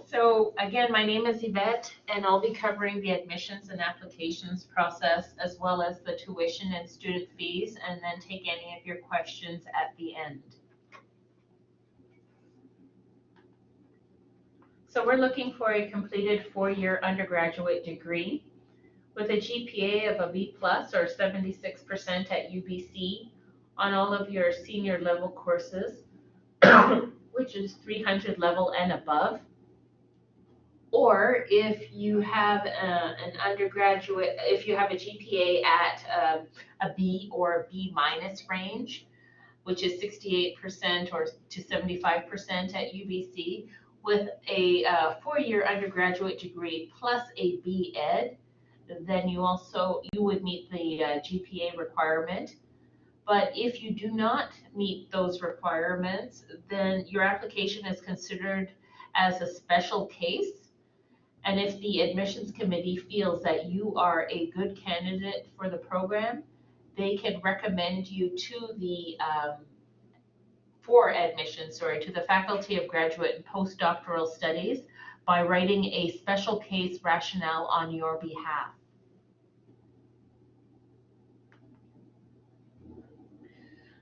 So again, my name is Yvette, and I'll be covering the admissions and applications process, as well as the tuition and student fees, and then take any of your questions at the end. So we're looking for a completed 4-year undergraduate degree with a GPA of a B+ or 76% at UBC on all of your senior level courses, which is 300 level and above. Or if you have an undergraduate, if you have a GPA at a B or a B- range, which is 68% or to 75% at UBC, with a 4-year undergraduate degree plus a B Ed, then you would meet the GPA requirement. But if you do not meet those requirements, then your application is considered as a special case. And if the admissions committee feels that you are a good candidate for the program, they can recommend you to the to the Faculty of Graduate and Postdoctoral Studies by writing a special case rationale on your behalf.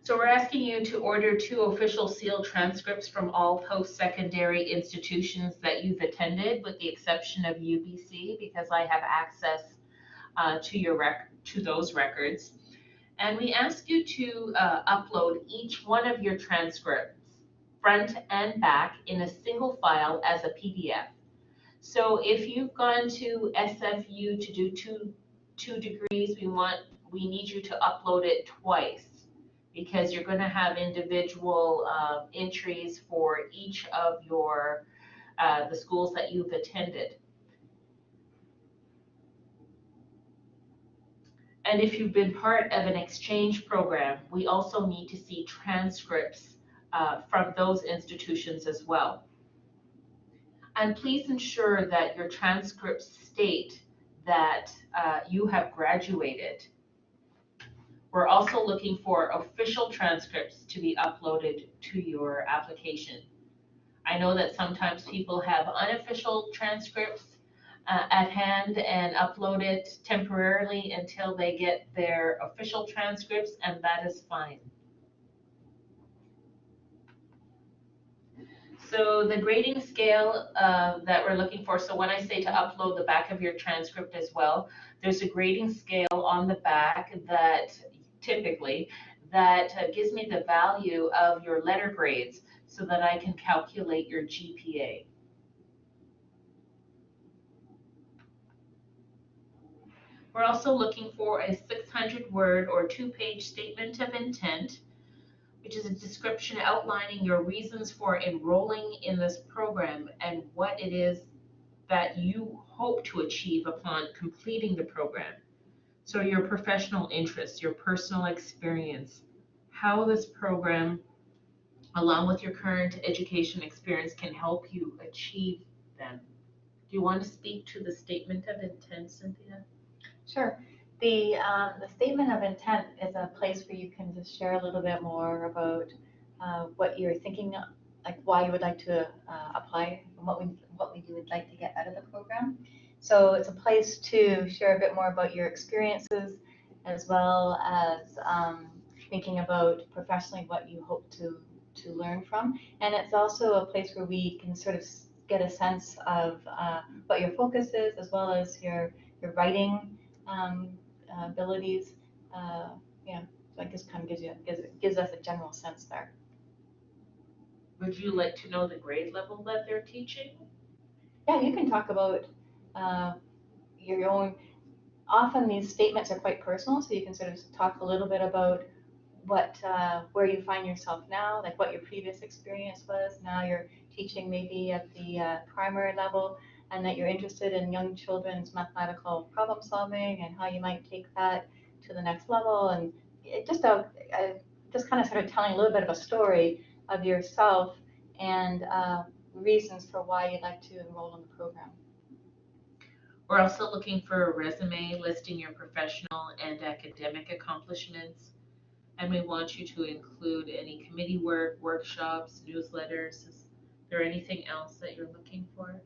So we're asking you to order 2 official sealed transcripts from all post-secondary institutions that you've attended, with the exception of UBC, because I have access to those records. And we ask you to upload each one of your transcripts, front and back, in a single file as a PDF. So if you've gone to SFU to do two degrees, we need you to upload it twice, because you're going to have individual entries for each of your the schools that you've attended. And if you've been part of an exchange program, we also need to see transcripts from those institutions as well. And please ensure that your transcripts state that you have graduated. We're also looking for official transcripts to be uploaded to your application. I know that sometimes people have unofficial transcripts at hand and upload it temporarily until they get their official transcripts, and that is fine. So the grading scale that we're looking for, so when I say to upload the back of your transcript as well, there's a grading scale on the back that typically gives me the value of your letter grades so that I can calculate your GPA. We're also looking for a 600-word or 2-page statement of intent, which is a description outlining your reasons for enrolling in this program and what it is that you hope to achieve upon completing the program. So your professional interests, your personal experience, how this program, along with your current education experience, can help you achieve them. Do you want to speak to the statement of intent, Cynthia? Sure. The statement of intent is a place where you can just share a little bit more about what you're thinking, like why you would like to apply, and what you would like to get out of the program. So it's a place to share a bit more about your experiences, as well as thinking about professionally what you hope to learn from. And it's also a place where we can sort of get a sense of what your focus is, as well as your writing abilities. Yeah, so I guess kind of gives us a general sense there. Would you like to know the grade level that they're teaching? Yeah, you can talk about your own. Often these statements are quite personal, so you can sort of talk a little bit about where you find yourself now, like what your previous experience was. Now you're teaching maybe at the primary level, and that you're interested in young children's mathematical problem solving and how you might take that to the next level. And it just kind of started telling a little bit of a story of yourself and reasons for why you'd like to enroll in the program. We're also looking for a resume listing your professional and academic accomplishments. And we want you to include any committee work, workshops, newsletters. Is there anything else that you're looking for?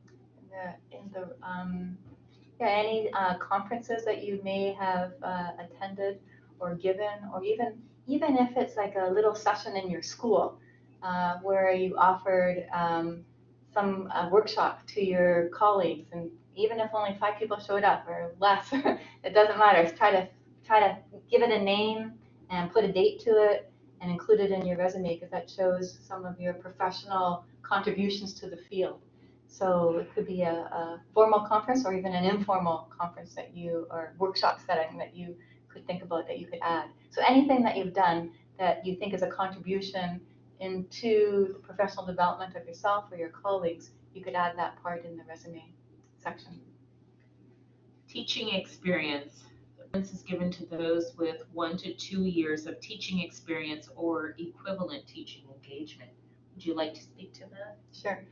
Any conferences that you may have attended or given, or even if it's like a little session in your school where you offered some workshop to your colleagues, and even if only 5 people showed up or less, it doesn't matter. Try to give it a name and put a date to it and include it in your resume, because that shows some of your professional contributions to the field. So it could be a formal conference or even an informal conference or workshop setting that you could think about that you could add. So anything that you've done that you think is a contribution into the professional development of yourself or your colleagues, you could add that part in the resume section. Teaching experience. This is given to those with 1 to 2 years of teaching experience or equivalent teaching engagement. Would you like to speak to that? Sure.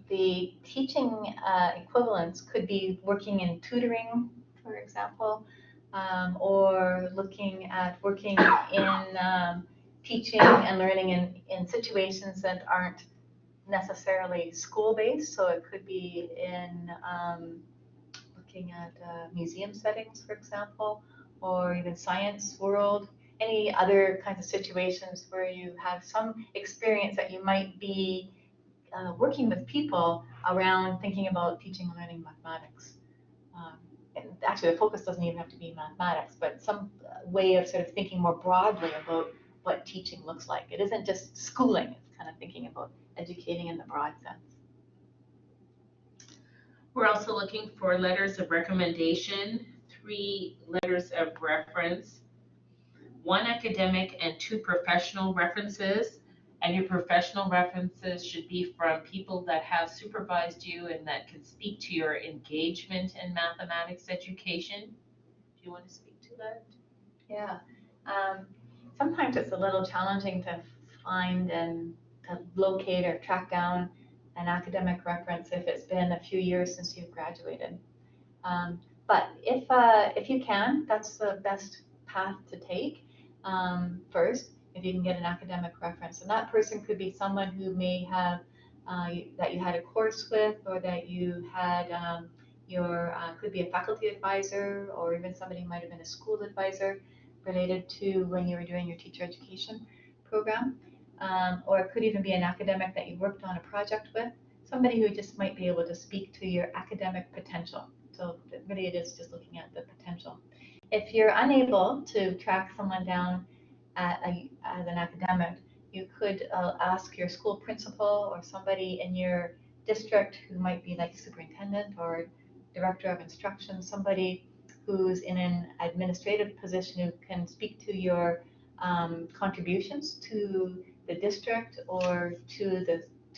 The teaching equivalents could be working in tutoring, for example, or looking at working in teaching and learning in situations that aren't necessarily school-based. So it could be in looking at museum settings, for example, or even science world. any other kinds of situations where you have some experience that you might be working with people around thinking about teaching and learning mathematics. And actually, the focus doesn't even have to be mathematics, but some way of sort of thinking more broadly about what teaching looks like. It isn't just schooling, it's kind of thinking about educating in the broad sense. We're also looking for letters of recommendation, 3 letters of reference, 1 academic and 2 professional references. And your professional references should be from people that have supervised you and that can speak to your engagement in mathematics education. Do you want to speak to that? Yeah. Sometimes it's a little challenging to find and to locate or track down an academic reference if it's been a few years since you've graduated. But if you can, that's the best path to take first, if you can get an academic reference. And that person could be someone who may have, that you had a course with, or that you had could be a faculty advisor, or even somebody who might have been a school advisor related to when you were doing your teacher education program. Or it could even be an academic that you worked on a project with, somebody who just might be able to speak to your academic potential. So really it is just looking at the potential. If you're unable to track someone down as an academic, you could ask your school principal or somebody in your district who might be like superintendent or director of instruction, somebody who's in an administrative position who can speak to your contributions to the district or to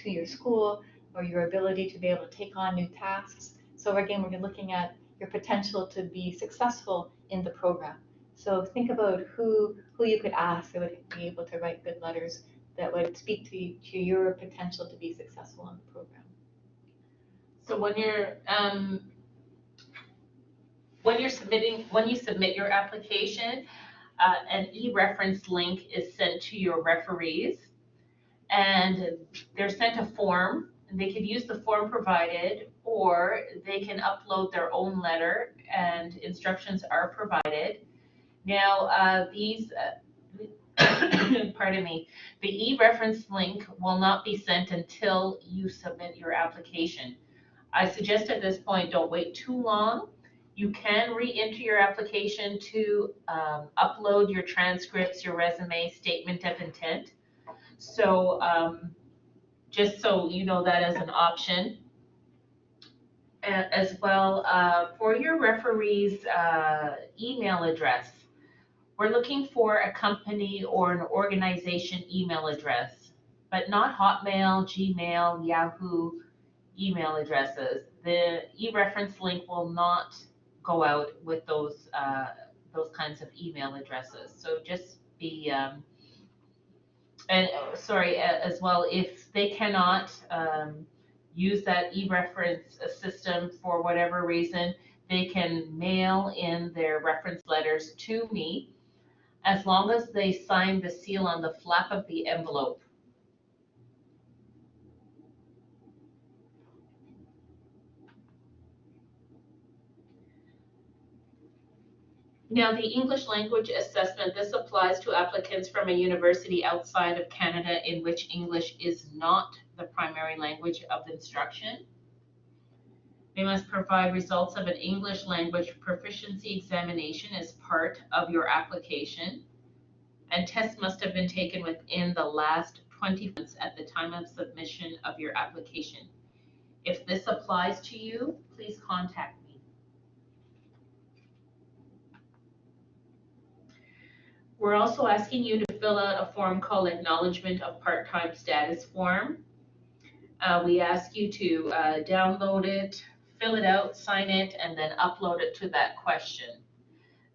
your school, or your ability to be able to take on new tasks. So again, we're looking at your potential to be successful in the program. So think about who you could ask that would be able to write good letters that would speak to your potential to be successful in the program. So when you submit your application, an e-reference link is sent to your referees, and they're sent a form, and they could use the form provided, or they can upload their own letter, and instructions are provided. Now, pardon me, the e-reference link will not be sent until you submit your application. I suggest at this point, don't wait too long. You can re-enter your application to upload your transcripts, your resume, statement of intent. So just so you know that as an option. As well, for your referee's email address, we're looking for a company or an organization email address, but not Hotmail, Gmail, Yahoo email addresses. The e-reference link will not go out with those kinds of email addresses. So just be as well, if they cannot use that e-reference system for whatever reason, they can mail in their reference letters to me, as long as they sign the seal on the flap of the envelope. Now, the English language assessment, this applies to applicants from a university outside of Canada in which English is not the primary language of instruction. They must provide results of an English language proficiency examination as part of your application, and tests must have been taken within the last 20 months at the time of submission of your application. If this applies to you, please contact me. We're also asking you to fill out a form called Acknowledgement of Part-Time Status Form. We ask you to download it, fill it out, sign it, and then upload it to that question.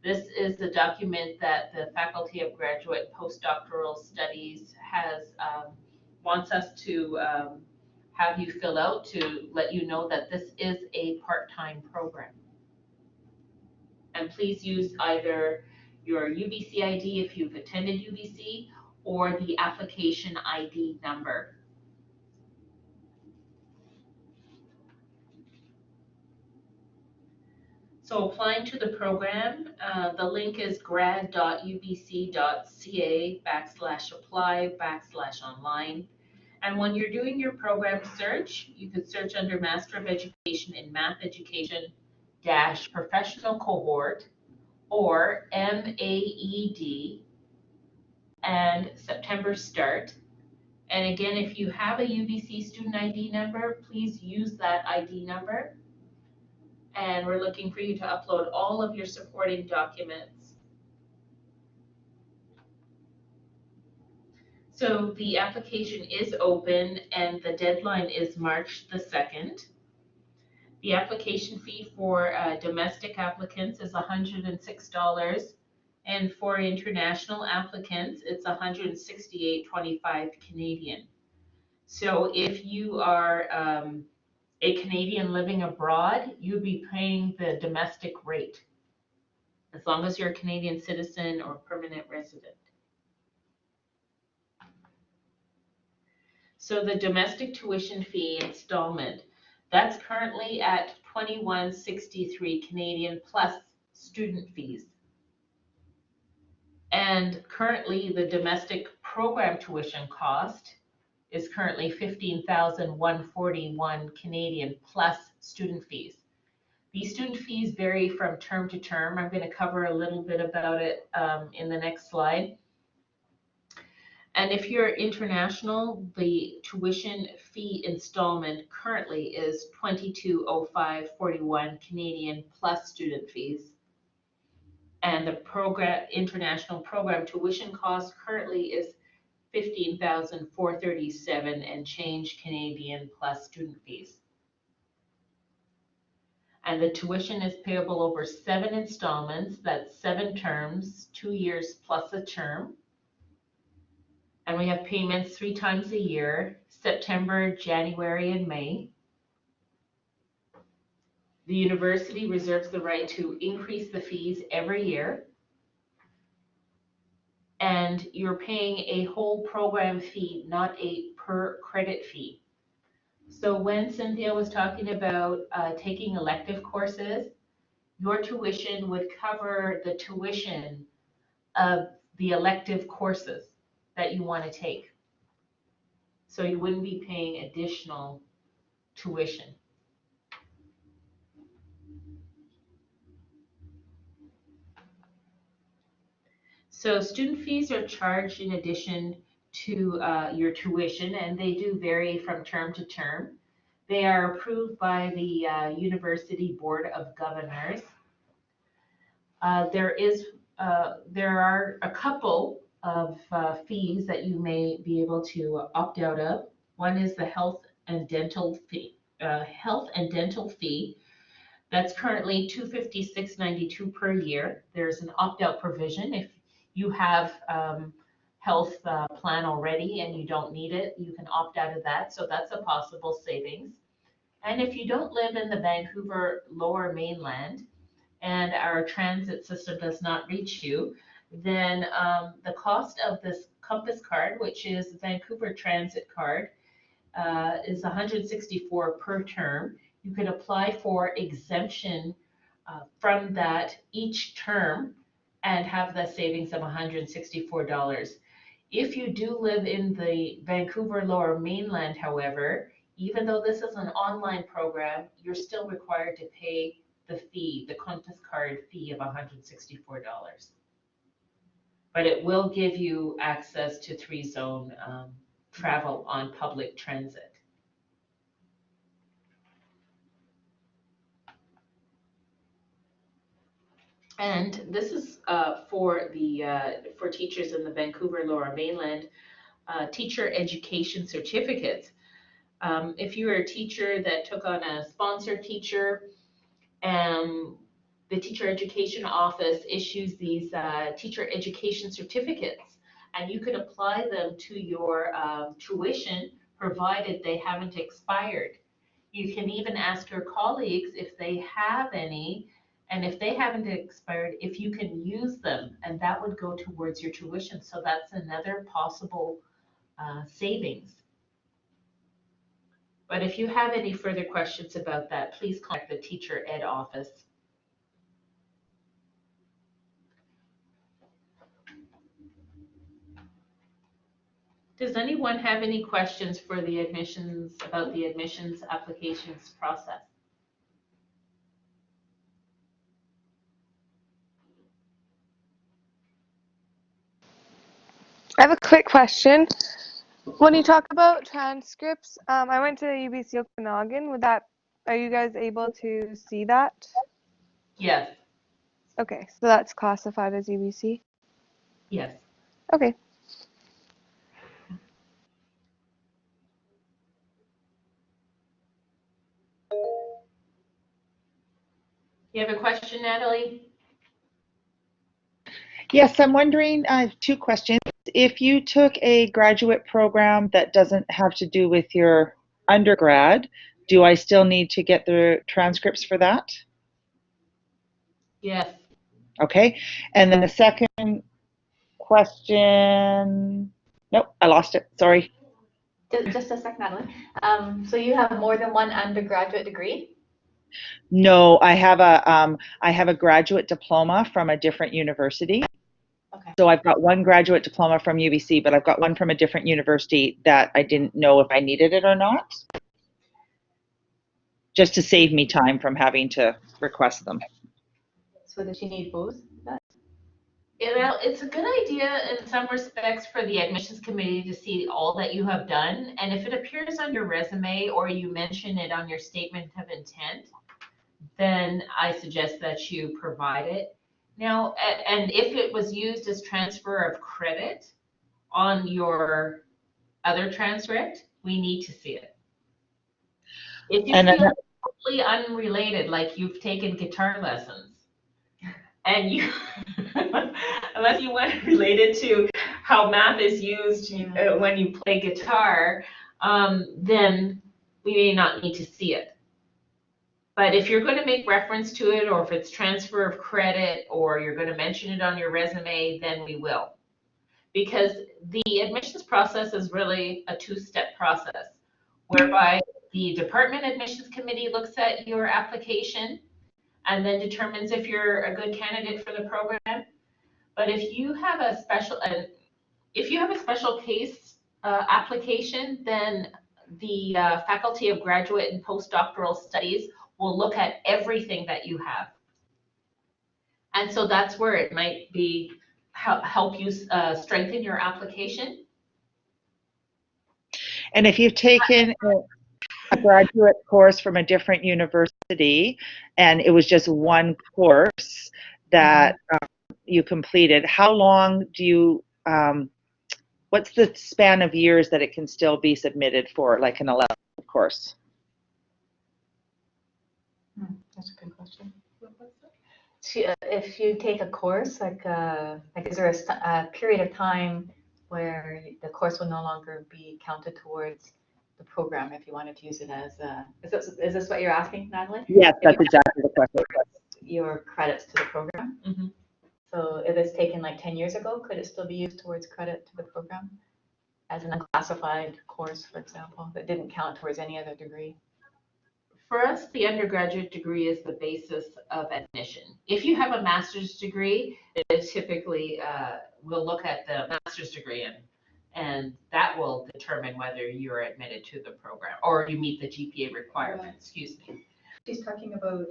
This is the document that the Faculty of Graduate Postdoctoral Studies wants us to have you fill out to let you know that this is a part-time program. And please use either your UBC ID if you've attended UBC, or the application ID number. So applying to the program, the link is grad.ubc.ca/apply/online. And when you're doing your program search, you could search under Master of Education in Math Education dash professional cohort or MAED and September start. And again, if you have a UBC student ID number, please use that ID number. And we're looking for you to upload all of your supporting documents. So the application is open and the deadline is March the 2nd. The application fee for domestic applicants is $106, and for international applicants, it's $168.25 Canadian. So if you are a Canadian living abroad, you'd be paying the domestic rate, as long as you're a Canadian citizen or permanent resident. So the domestic tuition fee installment, that's currently at $21.63 Canadian plus student fees. And currently the domestic program tuition cost is currently $15,141 Canadian plus student fees. These student fees vary from term to term. I'm going to cover a little bit about it in the next slide. And if you're international, the tuition fee installment currently is $22.0541 Canadian plus student fees. And the international program tuition cost currently is $15,437 and change Canadian plus student fees. And the tuition is payable over 7 installments, that's 7 terms, 2 years plus a term. And we have payments 3 times a year, September, January, and May. The university reserves the right to increase the fees every year. And you're paying a whole program fee, not a per credit fee. So when Cynthia was talking about taking elective courses, your tuition would cover the tuition of the elective courses that you want to take. So you wouldn't be paying additional tuition. So student fees are charged in addition to your tuition, and they do vary from term to term. They are approved by the University Board of Governors. There are a couple of fees that you may be able to opt out of. One is the health and dental fee. That's currently $256.92 per year. There's an opt-out provision. If you have health plan already and you don't need it, you can opt out of that. So that's a possible savings. And if you don't live in the Vancouver Lower Mainland and our transit system does not reach you, then the cost of this Compass card, which is the Vancouver Transit card, is $164 per term. You could apply for exemption from that each term and have the savings of $164. If you do live in the Vancouver Lower Mainland, however, even though this is an online program, you're still required to pay the fee, the Compass card fee of $164. But it will give you access to 3-zone travel on public transit. And this is for teachers in the Vancouver Lower Mainland, teacher education certificates. If you are a teacher that took on a sponsored teacher, the teacher education office issues these teacher education certificates, and you could apply them to your tuition provided they haven't expired. You can even ask your colleagues if they have any, and if they haven't expired, if you can use them, and that would go towards your tuition. So that's another possible savings. But if you have any further questions about that, please contact the teacher ed office. Does anyone have any questions for the admissions, about the admissions applications process? I have a quick question. When you talk about transcripts, I went to UBC Okanagan. Are you guys able to see that? Yes. Okay, so that's classified as UBC? Yes. Okay. You have a question, Natalie? Yes, I'm wondering, I have two questions. If you took a graduate program that doesn't have to do with your undergrad, do I still need to get the transcripts for that? Yes. Okay. And then the second question, nope, I lost it. Sorry. Just a sec, Natalie. So you have more than one undergraduate degree? No, I have a graduate diploma from a different university. Okay. So I've got one graduate diploma from UBC, but I've got one from a different university that I didn't know if I needed it or not. Just to save me time from having to request them. So does she need both? It's a good idea in some respects for the admissions committee to see all that you have done. And if it appears on your resume or you mention it on your statement of intent, then I suggest that you provide it. Now, and if it was used as transfer of credit on your other transcript, we need to see it. If you feel totally unrelated, like you've taken guitar lessons, and you, unless you went related to how math is used when you play guitar, then we may not need to see it. But if you're going to make reference to it, or if it's transfer of credit, or you're going to mention it on your resume, then we will. Because the admissions process is really a two-step process, whereby the department admissions committee looks at your application and then determines if you're a good candidate for the program. But if you have a special case application, then the Faculty of Graduate and Postdoctoral Studies will look at everything that you have. And so that's where it might be help you strengthen your application. And if you've taken a graduate course from a different university and it was just one course that you completed, how long do you, what's the span of years that it can still be submitted for, like an 11th course? That's a good question. If you take a course, like is there a period of time where the course will no longer be counted towards the program if you wanted to use it as is this what you're asking, Natalie? Yes, that's exactly the question. Your credits to the program. Mm-hmm. So if it's taken like 10 years ago, could it still be used towards credit to the program as an unclassified course, for example, that didn't count towards any other degree? For us, the undergraduate degree is the basis of admission. If you have a master's degree, it typically will look at the master's degree and that will determine whether you're admitted to the program or you meet the GPA requirement, excuse me. She's talking about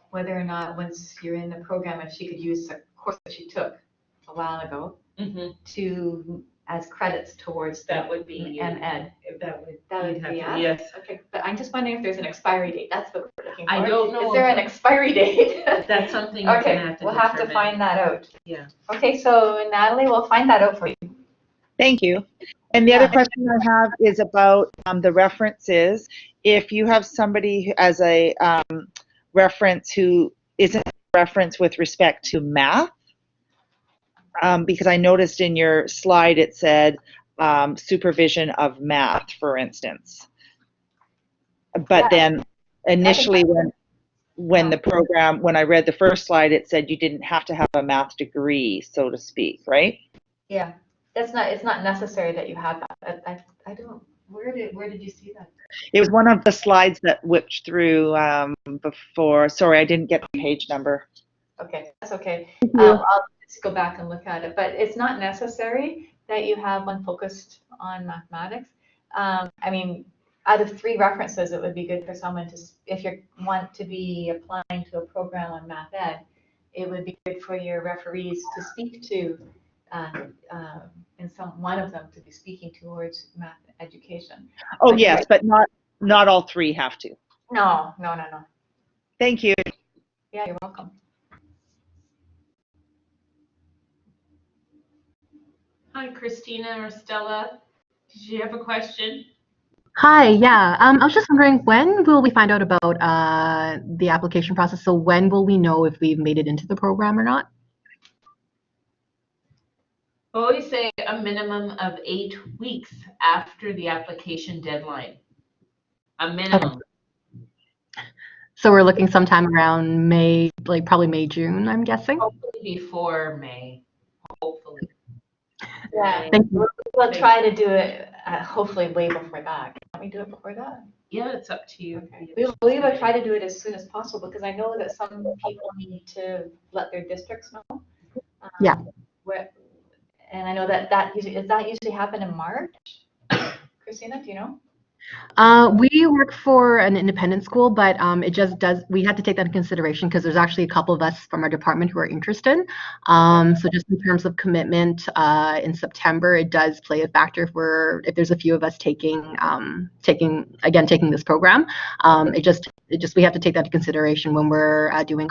whether or not once you're in the program, if she could use a course that she took a while ago to as credits towards that would be MEd. That would be yes. Okay, but I'm just wondering if there's an expiry date. That's the word we're looking for. I don't know. Is there an expiry date? That's something okay, we'll have to find that out. Yeah. Okay, so Natalie, we'll find that out for you. Thank you. And the other question I have is about the references. If you have somebody as a reference who isn't a reference with respect to math, because I noticed in your slide it said supervision of math, for instance. But then initially when the program, when I read the first slide, it said you didn't have to have a math degree, so to speak, right? Yeah, it's not necessary that you have that. I don't, where did you see that? It was one of the slides that whipped through before. Sorry, I didn't get the page number. Okay, that's okay. go back and look at it. But it's not necessary that you have one focused on mathematics. I mean, out of 3 references, it would be good for someone to, if you want to be applying to a program on math ed, it would be good for your referees to speak to, and one of them to be speaking towards math education. Oh, But yes, but not all 3 have to. No. Thank you. Yeah, you're welcome. Hi, Christina or Stella. Did you have a question? Hi, yeah. I was just wondering, when will we find out about the application process? So when will we know if we've made it into the program or not? I always say a minimum of 8 weeks after the application deadline. A minimum. Okay. So we're looking sometime around May, like probably May, June, I'm guessing. Hopefully before May. Hopefully. Yeah, Thank you. we'll try to do it hopefully way before that. Can we do it before that? Yeah, it's up to you. Okay. We will try to do it as soon as possible because I know that some people need to let their districts know. Yeah. And I know that usually happen in March? Christina, do you know? We work for an independent school, but we had to take that into consideration because there's actually a couple of us from our department who are interested. So just in terms of commitment, in September, it does play a factor if there's a few of us taking this program. We have to take that into consideration when we're doing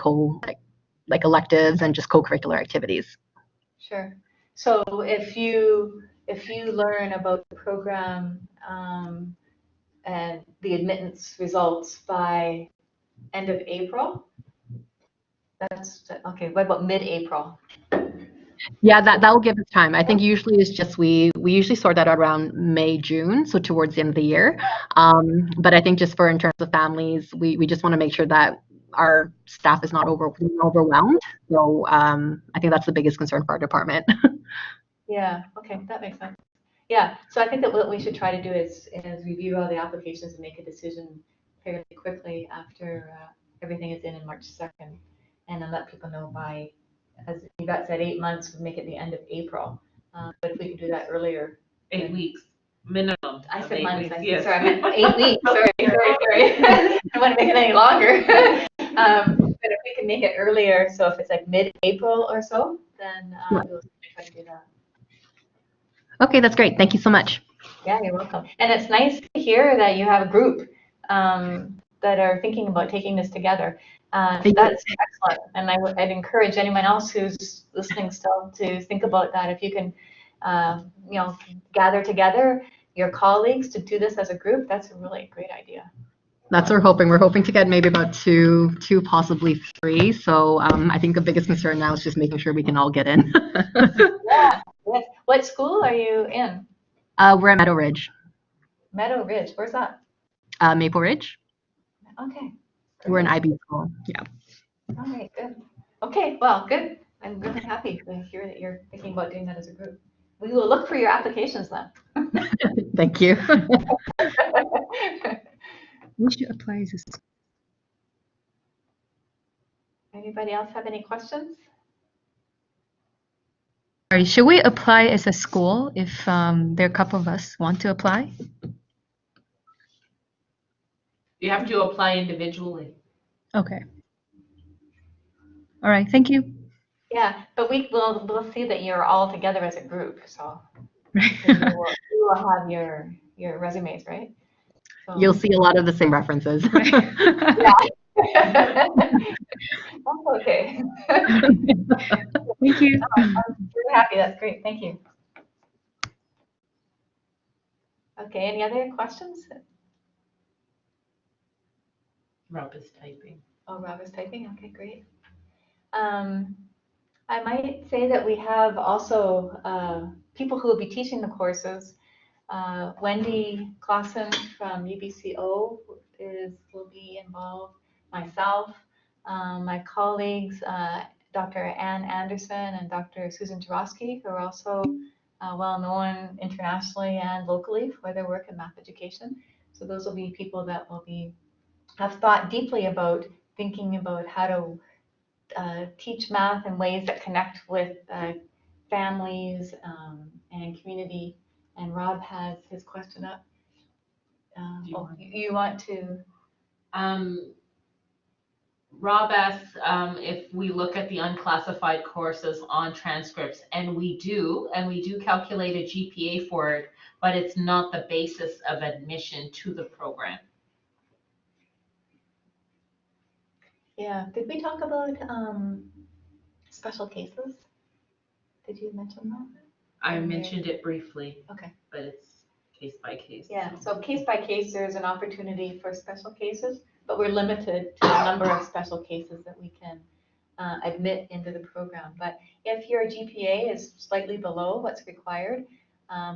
like electives and just co-curricular activities. Sure. So if you learn about the program, and the admittance results by end of April. That's okay. What about mid-April? Yeah, that will give us time. I think usually it's just we usually sort that out around May, June, so towards the end of the year. But I think just in terms of families, we just want to make sure that our staff is not overwhelmed. So I think that's the biggest concern for our department. Yeah. Okay, that makes sense. Yeah, so I think that what we should try to do is review all the applications and make a decision fairly quickly after everything is in March 2nd, and then let people know by, as Yvette said, 8 months would make it the end of April. But if we could do that earlier. 8 weeks, minimum. I said months, yes. sorry, I meant 8 weeks, sorry. I don't want to make it any longer. But if we can make it earlier, so if it's like mid-April or so, then we'll try to do that. Okay, that's great. Thank you so much. Yeah, you're welcome. And it's nice to hear that you have a group that are thinking about taking this together. That's excellent. And I'd encourage anyone else who's listening still to think about that. If you can, gather together your colleagues to do this as a group, that's a really great idea. That's what we're hoping. We're hoping to get maybe about two, possibly 3. So I think the biggest concern now is just making sure we can all get in. Yeah. Yes. What school are you in? We're at Meadow Ridge. Meadow Ridge. Where's that? Maple Ridge. Okay. We're an IB school. Yeah. All right. Good. Okay. Well, good. I'm really happy to hear that you're thinking about doing that as a group. We will look for your applications then. Thank you. We should apply this. Anybody else have any questions? Sorry, should we apply as a school if there are a couple of us want to apply? You have to apply individually. Okay. All right, thank you. Yeah, but we'll see that you're all together as a group, so you will have your resumes, right? So, You'll see a lot of the same references. yeah. That's okay. Thank you. I'm really happy. That's great. Thank you. Okay, any other questions? Rob is typing. Oh, Rob is typing? Okay, great. I might say that we have also people who will be teaching the courses. Wendy Clausen from UBCO will be involved, myself, my colleagues, Dr. Ann Anderson and Dr. Susan Jarosky, who are also well known internationally and locally for their work in math education. So those will be people that have thought deeply about thinking about how to teach math in ways that connect with families and community. And Rob has his question up. You want to? Rob asks if we look at the unclassified courses on transcripts, and we do calculate a GPA for it, but it's not the basis of admission to the program. Yeah, did we talk about special cases? Did you mention that? I mentioned it briefly. Okay. But it's case by case. Yeah, so case by case, there's an opportunity for special cases, but we're limited to the number of special cases that we can admit into the program. But if your GPA is slightly below what's required,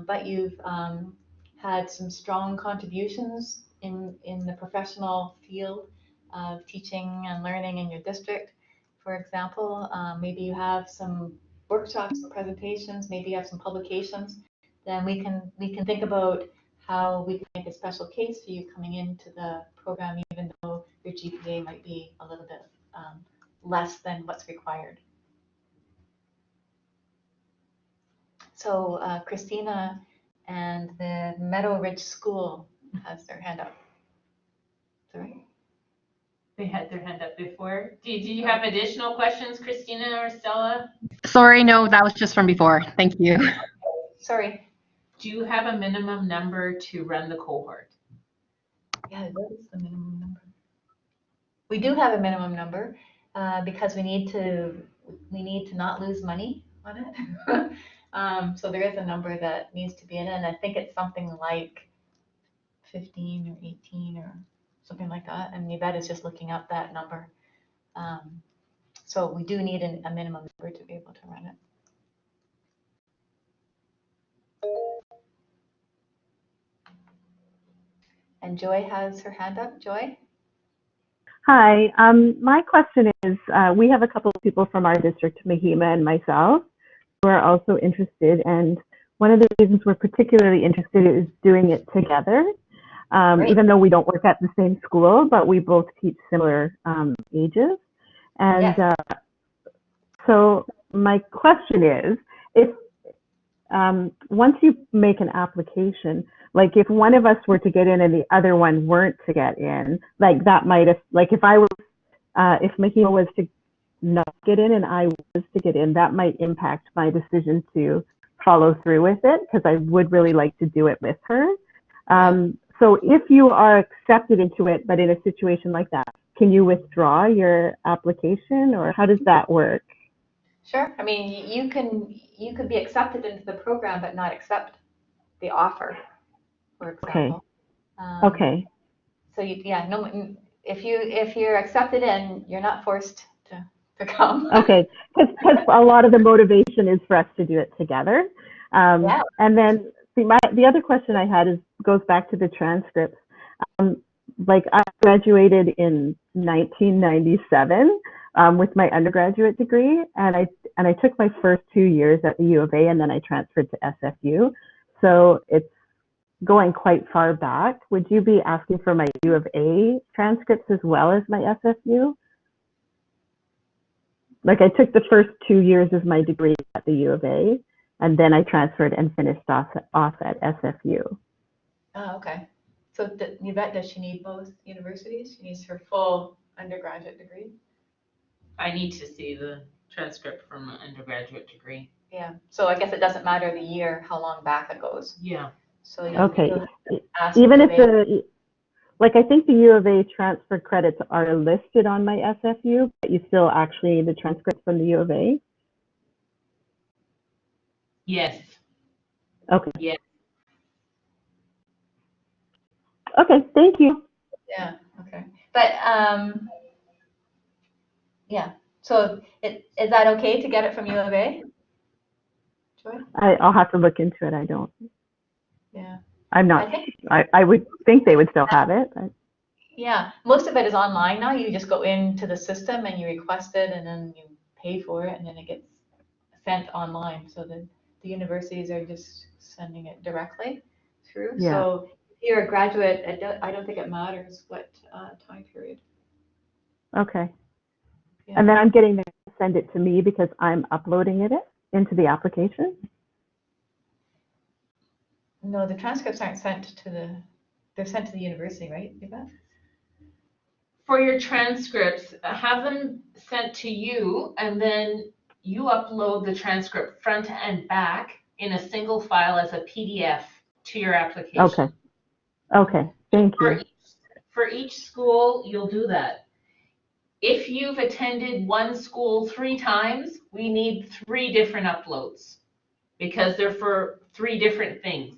but you've had some strong contributions in the professional field of teaching and learning in your district, for example, maybe you have some workshops and presentations, maybe you have some publications, then we can think about how we can make a special case for you coming into the program, even though your GPA might be a little bit less than what's required. So Christina and the Meadow Ridge School has their hand up. Sorry. They had their hand up before. Do you have additional questions, Christina or Stella? Sorry, no, that was just from before. Thank you. Sorry. Do you have a minimum number to run the cohort? Yeah, what is the minimum number? We do have a minimum number because we need to not lose money on it. So there is a number that needs to be in it, and I think it's something like 15 or 18 or something like that. And Yvette is just looking up that number. So we do need a minimum number to be able to run it. And Joy has her hand up. Joy? Hi, my question is, we have a couple of people from our district, Mahima and myself, who are also interested, and one of the reasons we're particularly interested is doing it together, even though we don't work at the same school, but we both teach similar ages. And so my question is, if once you make an application, like if one of us were to get in and the other one weren't to get in, like that might have, like if I was, if Mahima was to not get in and I was to get in, that might impact my decision to follow through with it because I would really like to do it with her. So if you are accepted into it, but in a situation like that, can you withdraw your application or how does that work? Sure. I mean, you could be accepted into the program, but not accept the offer, for example. Okay. So if you're accepted in, you're not forced to come. Okay, because a lot of the motivation is for us to do it together. And then the other question I had goes back to the transcripts. Like I graduated in 1997 with my undergraduate degree, and I took my first 2 years at the U of A, and then I transferred to SFU. So it's going quite far back. Would you be asking for my U of A transcripts as well as my SFU? Like I took the first 2 years of my degree at the U of A, and then I transferred and finished off at SFU. Oh, okay. So Yvette, does she need both universities? She needs her full undergraduate degree? I need to see the transcript from an undergraduate degree. Yeah. So I guess it doesn't matter the year, how long back it goes. Yeah. So okay. Ask even if like I think the U of A transfer credits are listed on my SFU, but you still actually need the transcript from the U of A? Yes. Okay. Yes. Okay, thank you. Yeah, okay. But yeah, so is that okay to get it from U of A? Joy? I'll have to look into it. I don't. Yeah. I'm not. I would think they would still have it. Yeah, most of it is online now. You just go into the system and you request it, and then you pay for it, and then it gets sent online. So the universities are just sending it directly through. Yeah. So if you're a graduate, I don't think it matters what time period. Okay. Yeah. And then I'm getting the send it to me because I'm uploading it into the application? No, the transcripts aren't sent to they're sent to the university, right, Yvette? For your transcripts, have them sent to you, and then you upload the transcript front and back in a single file as a PDF to your application. Okay. Okay. Thank you. For each school, you'll do that. If you've attended one school 3 times, we need 3 different uploads because they're for 3 different things.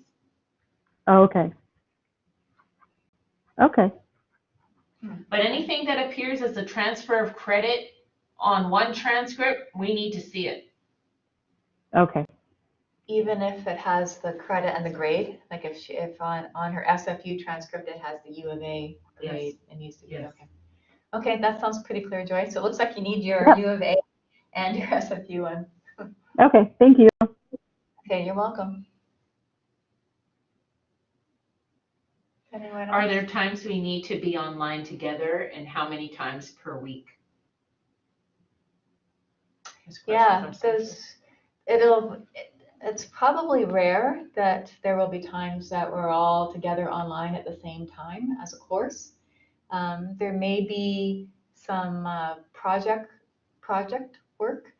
Okay. Okay. But anything that appears as a transfer of credit on one transcript, we need to see it. Okay. Even if it has the credit and the grade, like if on her SFU transcript it has the U of A grade, Yes. it needs to be Yes. okay. Okay, that sounds pretty clear, Joy. So it looks like you need your U of A and your SFU one. Okay. Thank you. Okay, you're welcome. Anyone else? Are there times we need to be online together, and how many times per week? Yeah, it's probably rare that there will be times that we're all together online at the same time as a course. There may be some project work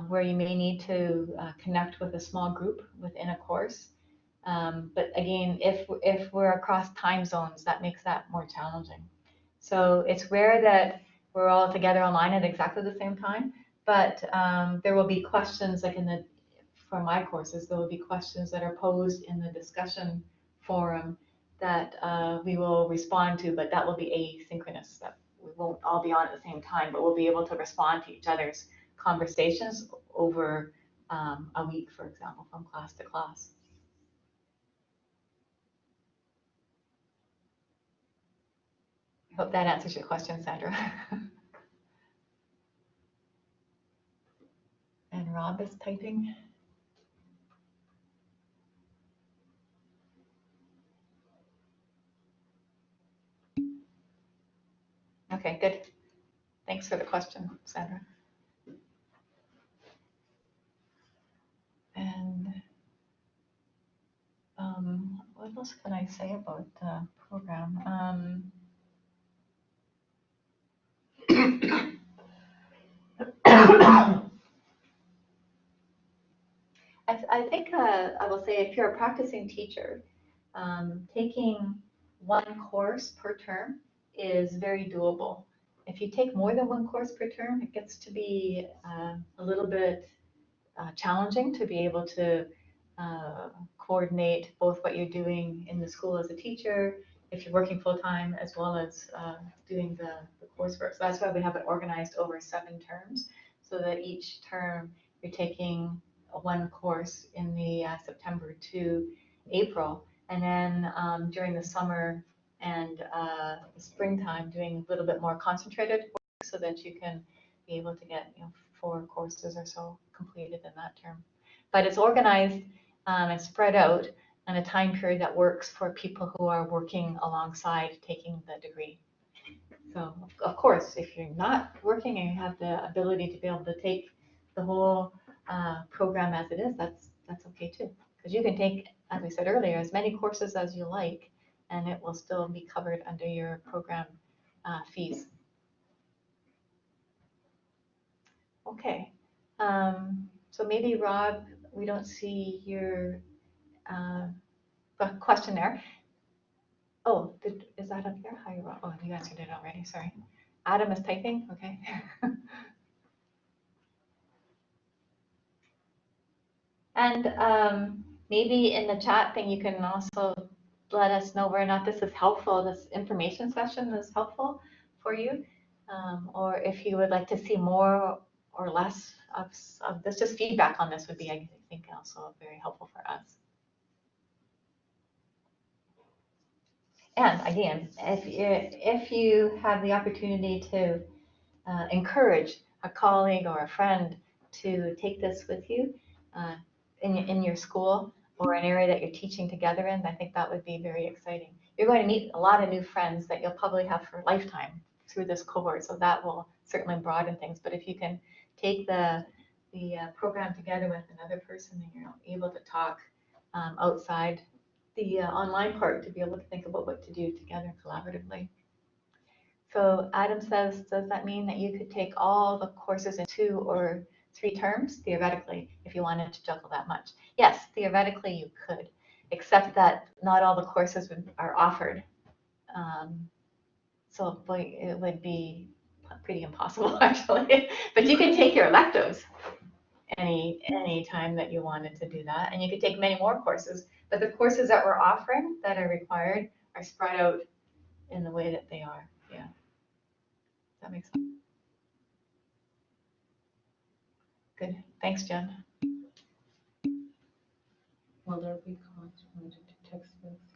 where you may need to connect with a small group within a course. But again, if we're across time zones, that makes that more challenging. So it's rare that we're all together online at exactly the same time, but there will be questions like for my courses, there will be questions that are posed in the discussion forum that we will respond to, but that will be asynchronous. That we won't all be on at the same time, but we'll be able to respond to each other's conversations over a week, for example, from class to class. I hope that answers your question, Sandra. And Rob is typing. Okay, good. Thanks for the question, Sandra. And what else can I say about the program? I think I will say if you're a practicing teacher, taking one course per term is very doable. If you take more than one course per term, it gets to be a little bit challenging to be able to coordinate both what you're doing in the school as a teacher, if you're working full-time, as well as doing the coursework. So that's why we have it organized over 7 terms, so that each term you're taking one course in the September to April, and then during the summer and the springtime doing a little bit more concentrated work so that you can be able to get 4 courses or so completed in that term. But it's organized and spread out in a time period that works for people who are working alongside taking the degree. So of course, if you're not working and you have the ability to be able to take the whole program as it is, that's okay too. Because you can take, as we said earlier, as many courses as you like, and it will still be covered under your program fees. Okay, so maybe Rob, we don't see your question there. Oh, is that up here? Hi, Rob. Oh, you answered it already. Sorry. Adam is typing. Okay. And maybe in the chat thing, you can also let us know whether or not this is helpful. This information session is helpful for you, or if you would like to see more or less of this. Just feedback on this would be, I think, also very helpful for us. And again, if you have the opportunity to encourage a colleague or a friend to take this with you in your school or an area that you're teaching together in, I think that would be very exciting. You're going to meet a lot of new friends that you'll probably have for a lifetime through this cohort, so that will certainly broaden things. But if you can take the program together with another person and you're able to talk outside the online part to be able to think about what to do together collaboratively. So Adam says, does that mean that you could take all the courses in 2 or 3 terms? Theoretically, if you wanted to juggle that much. Yes, theoretically you could, except that not all the courses are offered. So boy, it would be pretty impossible actually. But you can take your electives any time that you wanted to do that. And you could take many more courses. But the courses that we're offering that are required are spread out in the way that they are. Yeah. That makes sense. Good. Thanks, Jen. Will there be costs related to textbooks?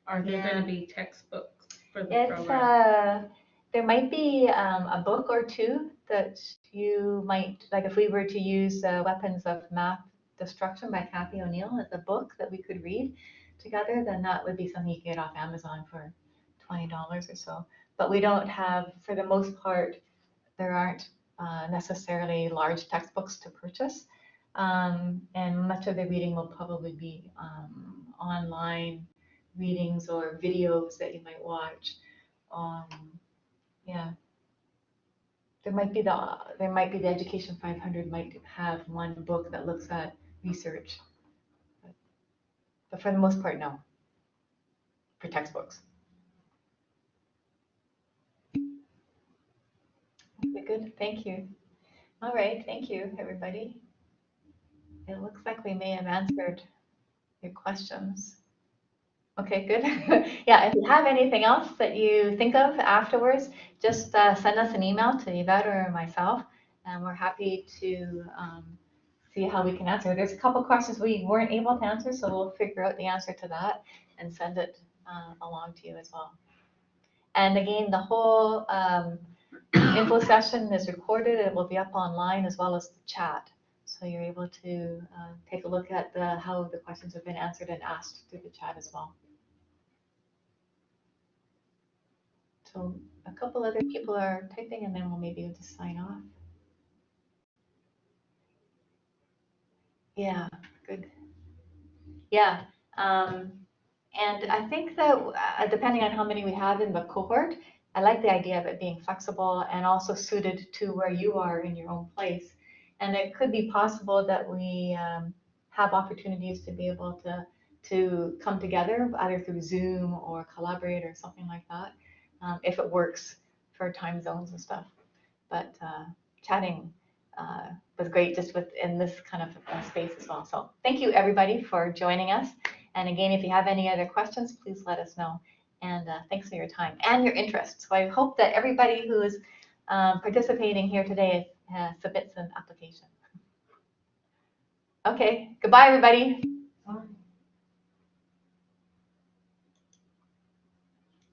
Are there going to be textbooks for the program? There might be a book or 2 that you might, like if we were to use Weapons of Math Destruction by Kathy O'Neill as a book that we could read together, then that would be something you could get off Amazon for $20 or so. But we don't have, for the most part, there aren't necessarily large textbooks to purchase. And much of the reading will probably be online readings or videos that you might watch. Yeah, there might be the Education 500 might have one book that looks at research, but for the most part, no. For textbooks. Okay, good. Thank you. All right. Thank you, everybody. It looks like we may have answered your questions. Okay, good. Yeah, if you have anything else that you think of afterwards, just send us an email to Yvette or myself, and we're happy to see how we can answer. There's a couple questions we weren't able to answer, so we'll figure out the answer to that and send it along to you as well. And again, the whole info session is recorded. It will be up online as well as the chat. So you're able to take a look at how the questions have been answered and asked through the chat as well. So a couple other people are typing and then we'll maybe just sign off. Yeah, good. Yeah, and I think that depending on how many we have in the cohort, I like the idea of it being flexible and also suited to where you are in your own place. And it could be possible that we have opportunities to be able to come together either through Zoom or Collaborate or something like that, if it works for time zones and stuff. But chatting was great just within this kind of space as well. So thank you everybody for joining us. And again, if you have any other questions, please let us know. And thanks for your time and your interest. So I hope that everybody who is participating here today submits an application. Okay, goodbye everybody.